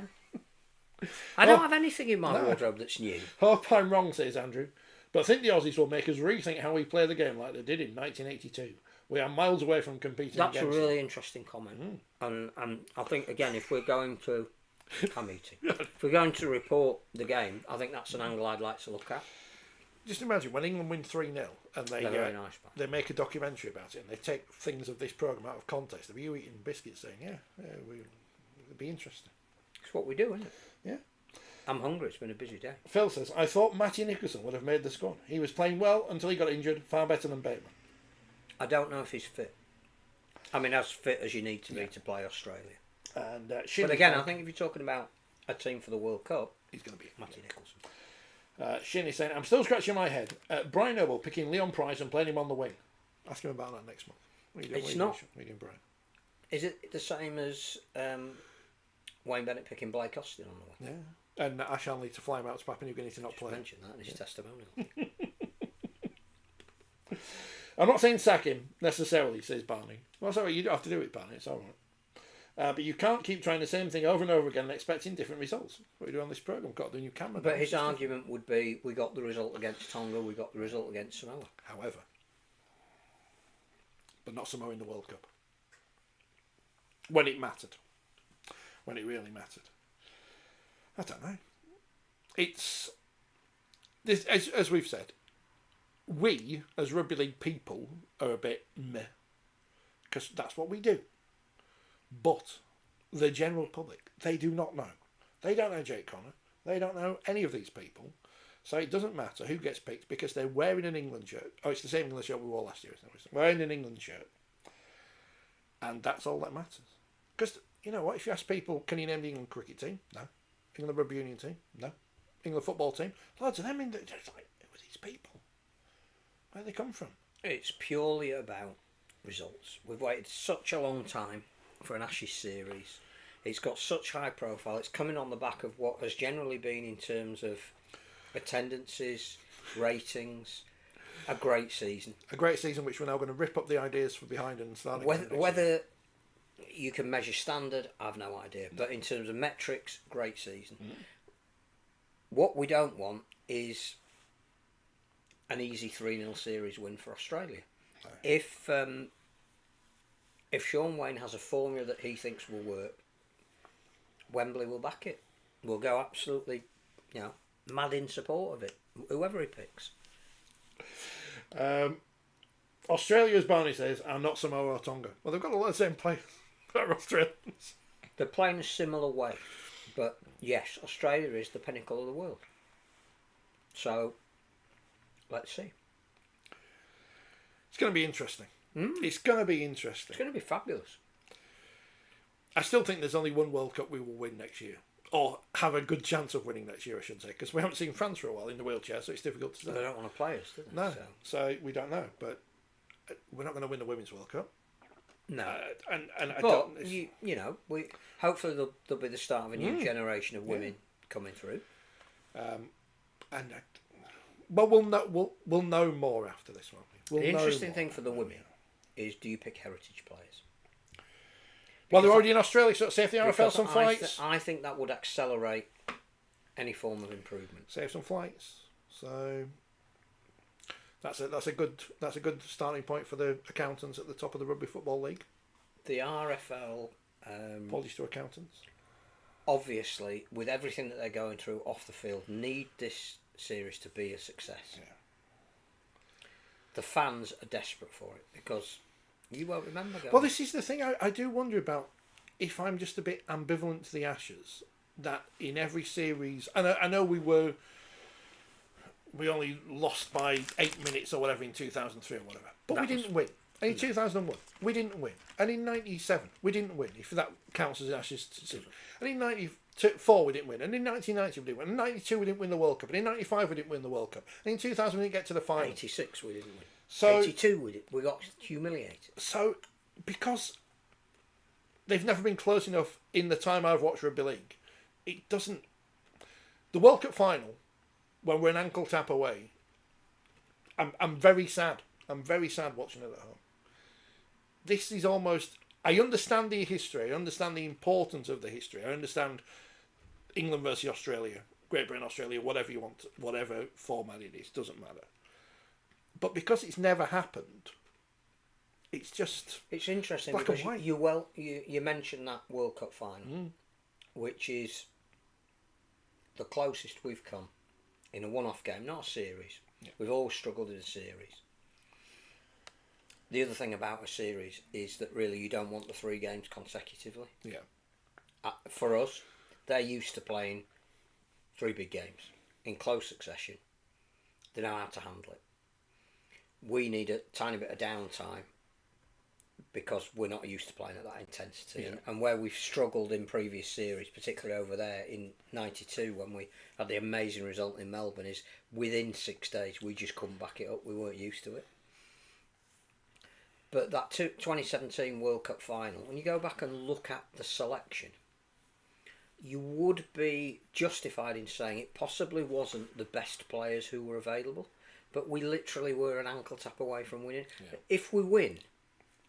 I don't have anything in my wardrobe that's new. Hope I'm wrong, says Andrew. But I think the Aussies will make us rethink how we play the game like they did in 1982. We are miles away from competing That's a against really interesting comment. And I think, again, if we're going to... I'm eating. If we're going to report the game, I think that's an angle I'd like to look at. Just imagine when England win 3-0 and Very nice, they make a documentary about it and they take things of this programme out of context. Of you eating biscuits saying, it'd be interesting. It's what we do, isn't it? Yeah. I'm hungry. It's been a busy day. Phil says, I thought Matty Nicholson would have made the squad. He was playing well until he got injured, far better than Bateman. I don't know if he's fit. I mean, as fit as you need to be to play Australia. And but again, I think if you're talking about a team for the World Cup, he's going to be Matty Nicholson. Shin is saying, I'm still scratching my head. Brian Noble picking Leon Price and playing him on the wing. Ask him about that next month. It's not. What are you doing, Brian? Is it the same as Wayne Bennett picking Blake Austin on the wing? Yeah. And Ash Hanley to fly him out to Papua New Guinea to not play. Mention that in his testimonial. I'm not saying sack him necessarily, says Barney. Well, sorry, you don't have to do it, Barney. It's all right. But you can't keep trying the same thing over and over again and expecting different results. What we do on this programme, got the new camera. But his argument would be, we got the result against Tonga, we got the result against Samoa. However, but not Samoa in the World Cup. When it mattered. When it really mattered. I don't know. It's this, as we've said, we as rugby league people are a bit meh because that's what we do. But the general public, they do not know. They don't know Jake Connor. They don't know any of these people. So it doesn't matter who gets picked because they're wearing an England shirt. Oh, it's the same England shirt we wore last year, isn't it? Wearing an England shirt. And that's all that matters. Because, you know what, if you ask people, can you name the England cricket team? No. England rugby union team? No. England football team? Loads of them in the... It's like, who are these people? Where do they come from? It's purely about results. We've waited such a long time for an Ashes series. It's got such high profile. It's coming on the back of what has generally been, in terms of attendances, ratings, a great season. A great season which we're now going to rip up the ideas from behind and start again. Whether you can measure standard, I've no idea. But in terms of metrics, great season. What we don't want is an easy 3-0 series win for Australia. No. If Sean Wayne has a formula that he thinks will work, Wembley will back it. We'll go absolutely, mad in support of it, whoever he picks. Australia, as Barney says, are not Samoa or Tonga. Well, they've got a lot of the same players that are Australians. They're playing a similar way, but yes, Australia is the pinnacle of the world. So, let's see. It's going to be interesting. It's going to be interesting. It's going to be fabulous. I still think there's only one World Cup we will win next year. Or have a good chance of winning next year, I should say. Because we haven't seen France for a while in the wheelchair, so it's difficult to say. They don't want to play us, do they? No, so we don't know. But we're not going to win the Women's World Cup. No. And I but, don't... you know, hopefully there'll be the start of a new generation of women coming through. Well, we'll know more after this one. The interesting thing for the women is, do you pick heritage players? Well, they're already in Australia, so save the RFL some flights. I think that would accelerate any form of improvement. Save some flights. So that's a good starting point for the accountants at the top of the Rugby Football League. The RFL, apologies to accountants. Obviously, with everything that they're going through off the field, need this series to be a success. Yeah. The fans are desperate for it because you won't remember going. Well, this is the thing. I do wonder about if I'm just a bit ambivalent to the Ashes. That in every series, and I know we only lost by 8 minutes or whatever in 2003 or whatever, but we didn't win. And in 2001, we didn't win. And in 97, we didn't win, if that counts as an Ashes season. And in 94, we didn't win. And in 1990, we didn't win. In 92, we didn't win the World Cup. And in 95, we didn't win the World Cup. And in 2000, we didn't get to the final. 86, we didn't win. So, 82, we got humiliated. So, because they've never been close enough in the time I've watched Rugby League, it doesn't... The World Cup final, when we're an ankle tap away, I'm very sad. I'm very sad watching it at home. This is almost... I understand the history. I understand the importance of the history. I understand England versus Australia, Great Britain, Australia, whatever you want, whatever format it is, doesn't matter. But because it's never happened, it's just... It's interesting black because and white. you mentioned that World Cup final, which is the closest we've come in a one-off game, not a series. Yeah. We've always struggled in a series. The other thing about a series is that really you don't want the 3 games consecutively. Yeah. For us, they're used to playing 3 big games in close succession. They know how to handle it. We need a tiny bit of downtime because we're not used to playing at that intensity. Yeah. And where we've struggled in previous series, particularly over there in 92 when we had the amazing result in Melbourne, is within 6 days we just couldn't back it up. We weren't used to it. But that 2017 World Cup final, when you go back and look at the selection, you would be justified in saying it possibly wasn't the best players who were available, but we literally were an ankle tap away from winning. Yeah. If we win,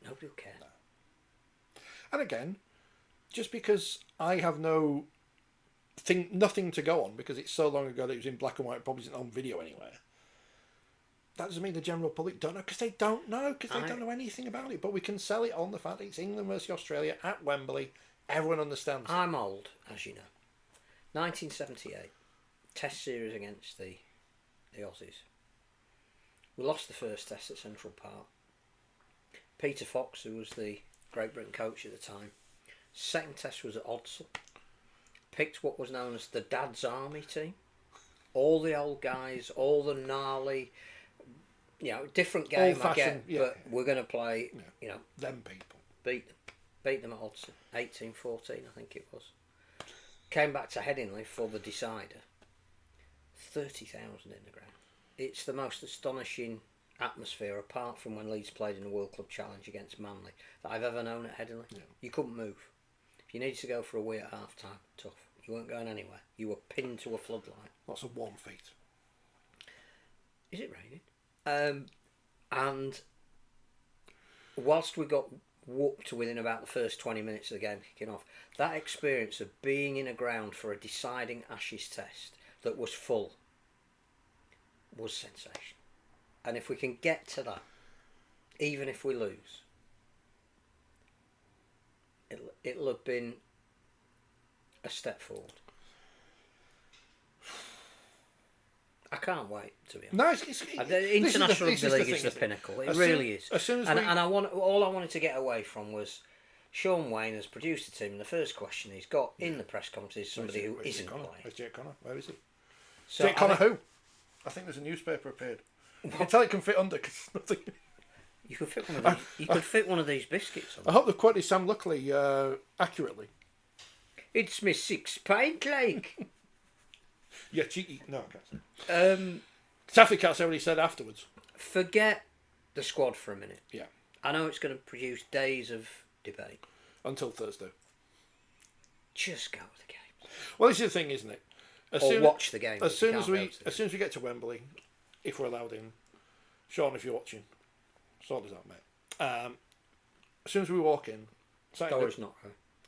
nobody will care. No. And again, just because I have nothing to go on because it's so long ago that it was in black and white, it probably isn't on video anywhere. That doesn't mean the general public don't know, because they don't know, because they don't know anything about it. But we can sell it on the fact that it's England versus Australia at Wembley. Everyone understands it. I'm old, as you know. 1978, Test series against the Aussies. We lost the first Test at Central Park. Peter Fox, who was the Great Britain coach at the time, second Test was at Odsal. Picked what was known as the Dad's Army team. All the old guys, all the gnarly... different game I get, but we're going to play, them people. Beat them at Odsal, 18-14 I think it was. Came back to Headingley for the decider. 30,000 in the ground. It's the most astonishing atmosphere, apart from when Leeds played in the World Club Challenge against Manly, that I've ever known at Headingley. Yeah. You couldn't move. If you needed to go for a wee at half time, tough. You weren't going anywhere. You were pinned to a floodlight. Lots of warm feet. Is it raining? And whilst we got whooped to within about the first 20 minutes of the game kicking off, that experience of being in a ground for a deciding Ashes Test that was full was sensational. And if we can get to that, even if we lose, it'll have been a step forward. I can't wait, to be honest. No, the International Rugby League is the pinnacle. It really is. As soon as all I wanted to get away from was Sean Wayne has produced a team, and the first question he's got in the press conference is somebody who isn't playing. Where's Jake Connor? Where is he? Jake Connor who? I think there's a newspaper appeared. You can tell it can fit under because nothing... You could fit one of these. You could fit one of these biscuits on. I hope they've quoted Sam Luckley accurately. It's me 6 pint like. Yeah, cheeky. No, I can't say. Taffy can't say what he said afterwards. Forget the squad for a minute. Yeah. I know it's going to produce days of debate. Until Thursday. Just go to the game. Well, this is the thing, isn't it? Watch the game. As soon as we get to Wembley, if we're allowed in, Sean, if you're watching, sort us out, mate. As soon as we walk in, Door's not.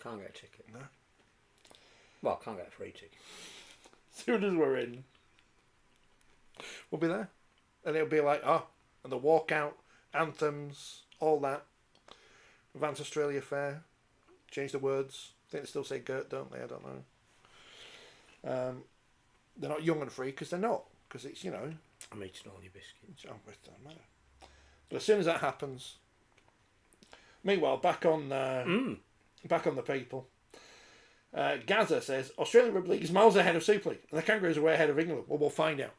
Can't get a ticket. No. Well, can't get a free ticket. As soon as we're in, we'll be there, and it'll be like, and the walkout, anthems, all that. Advance Australia Fair, change the words. I think they still say Gert, don't they? I don't know. They're not young and free because they're not. Because it's, I'm eating all your biscuits. It doesn't matter. But as soon as that happens, meanwhile, back on the people. Gaza says Australian Rugby League is miles ahead of Super League, and the Kangaroos are way ahead of England. Well, we'll find out.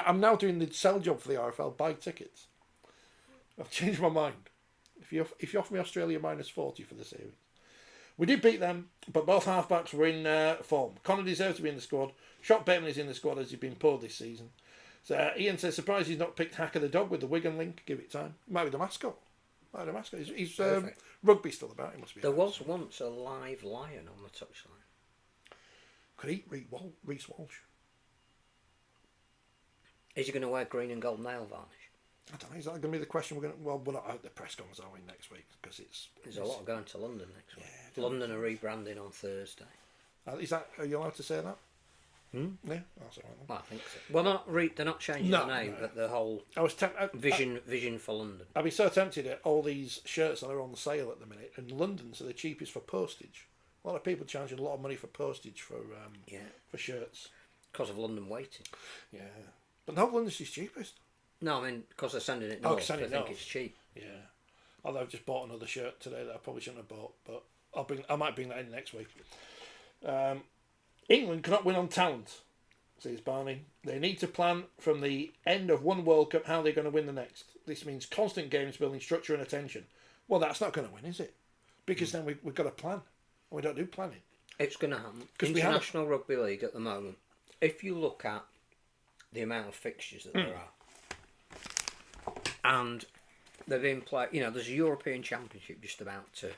I'm now doing the sell job for the RFL. Buy tickets. I've changed my mind. If you offer me Australia -40 for the series, we did beat them, but both halfbacks were in form. Connor deserves to be in the squad. Shot Bateman is in the squad as he's been poor this season. So Ian says surprised he's not picked Hacker the dog with the Wigan link. Give it time. Might be the mascot. He's rugby still about. He must be. There was once a live lion on the touchline. Could eat Reece Walsh. Is he going to wear green and gold nail varnish? I don't know. Is that going to be the question? We're not out the press conference, are we, next week? Because there's a lot going to London next week. Yeah, London are rebranding on Thursday. Are you allowed to say that? Yeah, that's all right. Well, I think so. Well, they're not changing the name, but the whole vision for London. I'd be so tempted at all these shirts that are on sale at the minute, and London's are the cheapest for postage. A lot of people charging a lot of money for postage for shirts. Because of London waiting. Yeah, but no, London's is cheapest. No, I mean because they're sending it north. I think it's cheap. Yeah, although I've just bought another shirt today that I probably shouldn't have bought, but I might bring that in next week. England cannot win on talent, says Barney. They need to plan from the end of one World Cup how they're going to win the next. This means constant games building structure and attention. Well, that's not going to win, is it? Because then we've got a plan. We don't do planning. It's going to happen. International Rugby League at the moment, if you look at the amount of fixtures that there are, and they're being played, there's a European Championship just about to,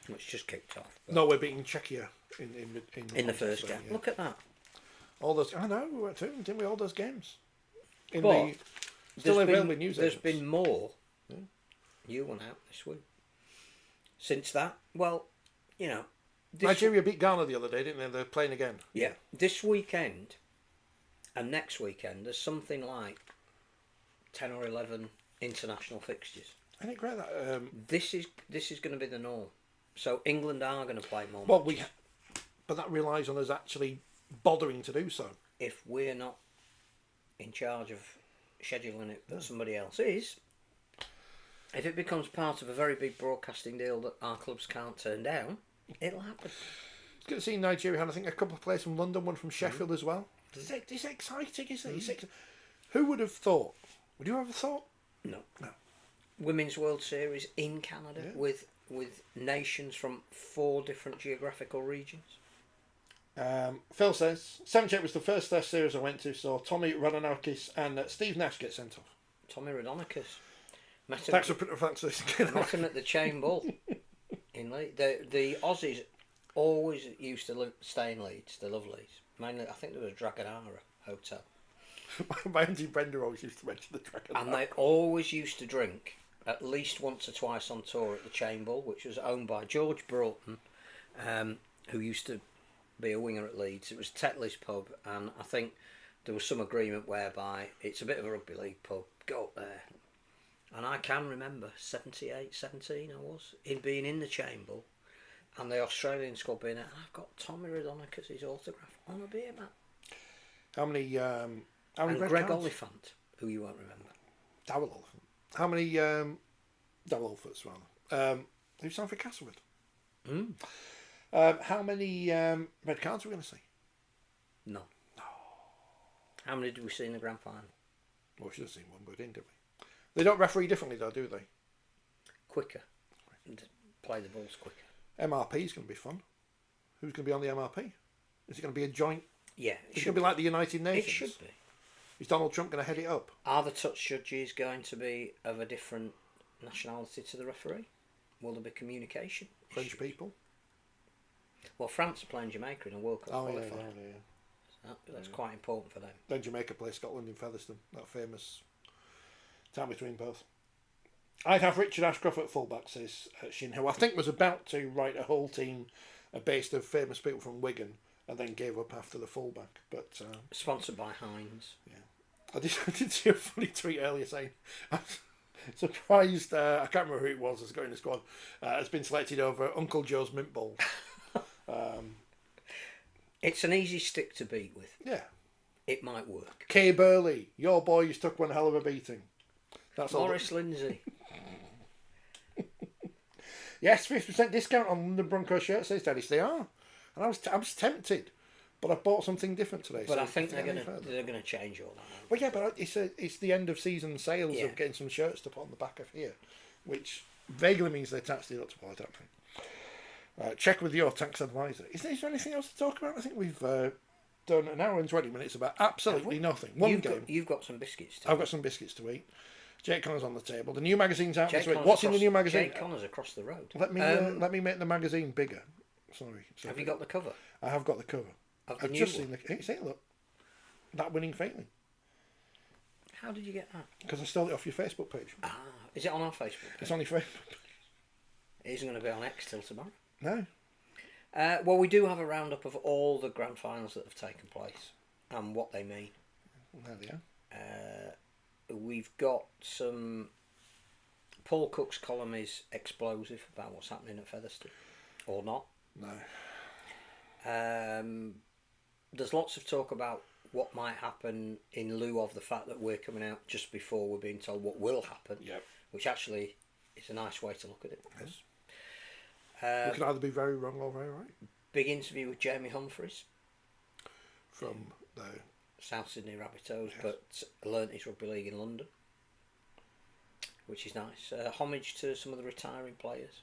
which just kicked off. No, we're beating Czechia in the first game. Yeah. Look at that. All those, I know, we went to, didn't we? All those games. There's been more. Yeah. You went out this week. Since that, Nigeria beat Ghana the other day, didn't they? They're playing again. Yeah. This weekend and next weekend, there's something like 10 or 11 international fixtures. Isn't it great that this is going to be the norm. So England are going to play more matches. But that relies on us actually bothering to do so. If we're not in charge of scheduling it, but somebody else is, if it becomes part of a very big broadcasting deal that our clubs can't turn down, it'll happen. It's good to see Nigeria had, I think, a couple of players from London, one from Sheffield as well. It's exciting, isn't it? Who would have thought? Would you ever thought? No. Women's World Series in Canada with nations from 4 different geographical regions. Phil says, 78 was the first Test series I went to, saw Tommy Radonakis and Steve Nash get sent off. Tommy Radonakis. Met him at the Chain Ball in Leeds. The Aussies always used to stay in Leeds. They love Leeds. Mainly, I think there was a Dragonara hotel. My auntie Brenda always used to mention the Dragonara. And they always used to drink at least once or twice on tour at the Chain Ball, which was owned by George Broughton, who used to be a winger at Leeds. It was Tetley's pub, and I think there was some agreement whereby it's a bit of a rugby league pub. Go up there. And I can remember 78, 17 I was, being in the Chain Ball, and the Australian squad being there, and I've got Tommy Radonakis' autograph on a beer mat. How many Greg cards? Oliphant, who you won't remember. Darryl Oliphant. How many Darryl Oliphants, rather. Who signed for Castleford? How many red cards are we going to see? None. No. How many did we see in the grand final? Well, we should have seen one, but we didn't, did we? They don't referee differently though, do they? Quicker. And play the balls quicker. MRP is going to be fun. Who's going to be on the MRP? Is it going to be a joint? Yeah. It's going to be like the United Nations. It should be. Is Donald Trump going to head it up? Are the touch judges going to be of a different nationality to the referee? Will there be communication? French people? Well, France are playing Jamaica in a World Cup Oh, qualifier. yeah. That's quite important for them. Then Jamaica play Scotland in Featherstone. That famous time between both. I'd have Richard Ashcroft at fullback, says Shin, who I think was about to write a whole team based of famous people from Wigan and then gave up after the fullback. But Sponsored by Heinz. Yeah. I did see a funny tweet earlier saying, I'm surprised, I can't remember who it was that's got in the squad, has been selected over Uncle Joe's Mint Bowl. It's an easy stick to beat with. Yeah. It might work. Kay Burley, your boys took one hell of a beating. That's Morris Lindsay. Yes, 50% discount on the Broncos shirt, says Dennis. They are. And I was tempted, but I bought something different today. But so I think they're gonna change all that. Well, yeah, but it's the end of season sales Yeah. of getting some shirts to put on the back of here, which vaguely means they're tax deductible, I don't think. Check with your tax advisor. Is there anything else to talk about? I think we've done an hour and 20 minutes about absolutely nothing. You've got some biscuits. I've got some biscuits to eat. Jake Connor's on the table. The new magazine's out this week. Connor's What's in the new magazine? Jake Connor's across the road. Let me make the magazine bigger. Sorry. Have you got the cover? I have got the cover. I've just seen the. See, look, that winning Failing. How did you get that? Because I stole it off your Facebook page. Ah, is it on our Facebook page? It's on your Facebook. It isn't going to be on X till tomorrow. No. Well, we do have a roundup of all the grand finals that have taken place and what they mean. There they are. We've got some. Paul Cook's column is explosive about what's happening at Featherstone, or not. No. There's lots of talk about what might happen in lieu of the fact that we're coming out just before we're being told what will happen. Yep. Which actually is a nice way to look at it. Yes. We could either be very wrong or very right. Big interview with Jamie Humphries from the South Sydney Rabbitohs, Yes. but learnt his rugby league in London, which is nice. Homage to some of the retiring players.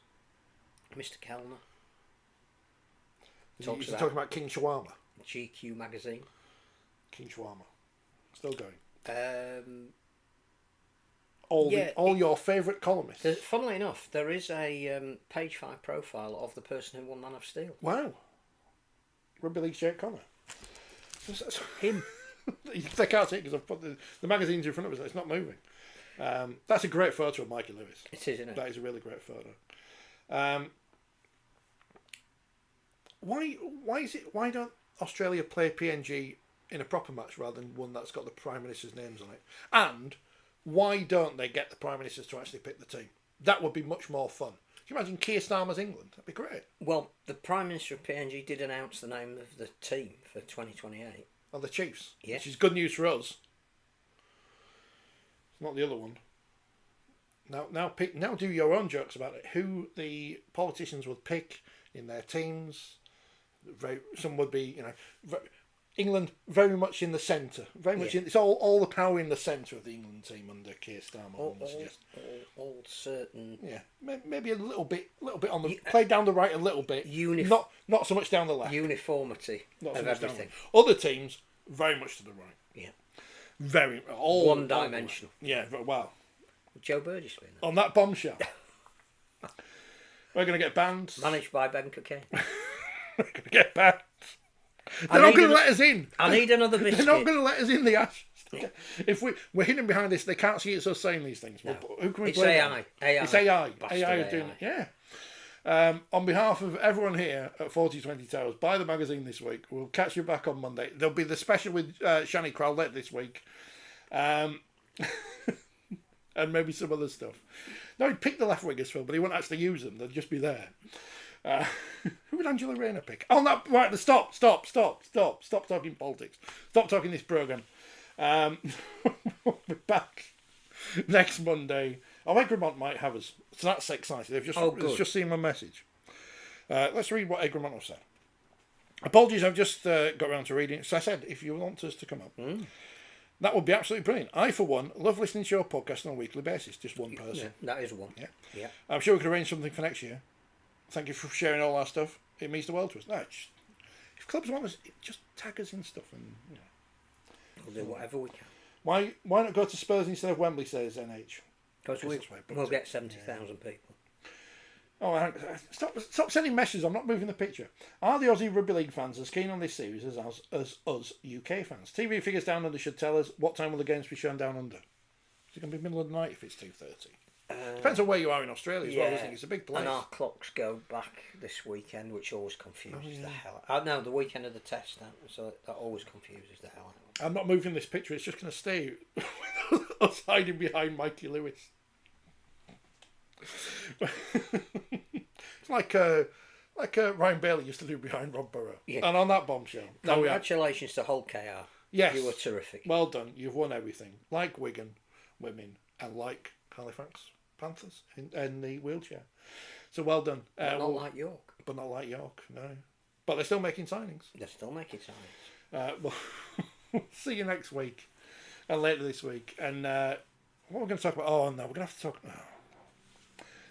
Mr. Kellner. He's talking about King Shawarma. GQ magazine. King Shawarma. Still going. Yeah, all your favourite columnists. Funnily enough, there is a page 5 profile of the person who won Man of Steel. Wow. Rugby League Jake Connor. Him. They can't see it because I've put the magazine's in front of us. It's not moving. That's a great photo of Mikey Lewis. It is, isn't it? That is a really great photo. Why don't Australia play PNG in a proper match rather than one that's got the Prime Minister's names on it? And why don't they get the Prime Ministers to actually pick the team? That would be much more fun. Can you imagine Keir Starmer's England? That'd be great. Well, the Prime Minister of PNG did announce the name of the team for 2028. Oh, the Chiefs. Yeah. Which is good news for us. It's not the other one. Now do your own jokes about it. Who the politicians would pick in their teams. Some would be, England very much in the centre. Very much it's all the power in the centre of the England team under Keir Starmer. All certain. Yeah, maybe a little bit on the play down the right a little bit. Not so much down the left. Uniformity of everything. Other teams very much to the right. Yeah. Very one dimensional. Yeah, well. Joe Burgess being on that bombshell. We're going to get banned. Managed by Ben Cocaine. We're going to get banned. They're not going to let us in. I need another biscuit. They're not going to let us in the ash. If we're hidden behind this, they can't see it's us saying these things. No. Who can we It's blame? AI. It's AI. Bastard AI are doing it. Yeah. On behalf of everyone here at 4020 Towers, buy the magazine this week. We'll catch you back on Monday. There'll be the special with Shani Crowlett this week. And maybe some other stuff. No, he'd pick the left wingers, Phil, but he wouldn't actually use them. They'd just be there. Who would Angela Rayner pick? Oh, no, right, stop talking politics. Stop talking this programme. We'll be back next Monday. Egremont might have us. So that's exciting. They've just seen my message. Let's read what Egremont have said. Apologies, I've just got around to reading it. So I said, if you want us to come up. That would be absolutely brilliant. I, for one, love listening to your podcast on a weekly basis. Just one person. Yeah, that is one. Yeah. I'm sure we could arrange something for next year. Thank you for sharing all our stuff. It means the world to us. No, if clubs want us, just tag us in stuff, and We'll do whatever we can. Why not go to Spurs instead of Wembley? Says NH. Because we'll get 70,000 people. Oh, stop sending messages. I'm not moving the picture. Are the Aussie Rugby League fans as keen on this series as us UK fans? TV figures down under should tell us what time will the games be shown down under. Is it going to be middle of the night if it's 2:30? Depends on where you are in Australia as well, isn't it? It's a big place. And our clocks go back this weekend, which always confuses the hell out. No, the weekend of the test, so that always confuses the hell out. I'm not moving this picture. It's just going to stay with us hiding behind Mikey Lewis. It's like Ryan Bailey used to do behind Rob Burrow. Yeah. And on that bombshell. Congratulations to Hull KR. Yes. You were terrific. Well done. You've won everything. Like Wigan women and like Halifax Panthers in the wheelchair. So well done. But not like York. But not like York, no. But they're still making signings. They're still making signings. Well, we'll see you next week and later this week. And what we're going to talk about? Oh, no, we're going to have to talk...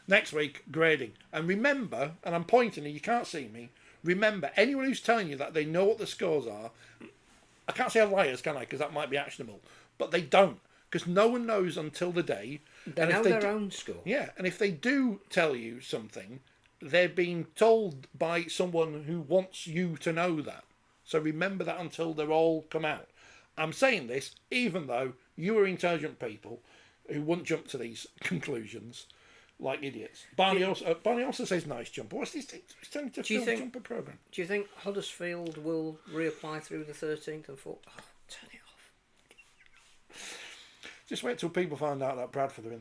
Next week, grading. And remember, and I'm pointing and you can't see me, remember, anyone who's telling you that they know what the scores are, I can't say are liars, can I? Because that might be actionable. But they don't. Because no one knows until the day. They know their own score. Yeah, and if they do tell you something, they're being told by someone who wants you to know that. So remember that until they're all come out. I'm saying this even though you are intelligent people who wouldn't jump to these conclusions like idiots. Barney also says nice jumper. What's this thing? He's turning to film jumper program. Do you think Huddersfield will reapply through the 13th and 14th? Oh, turn it off. Just wait till people find out that Bradford are in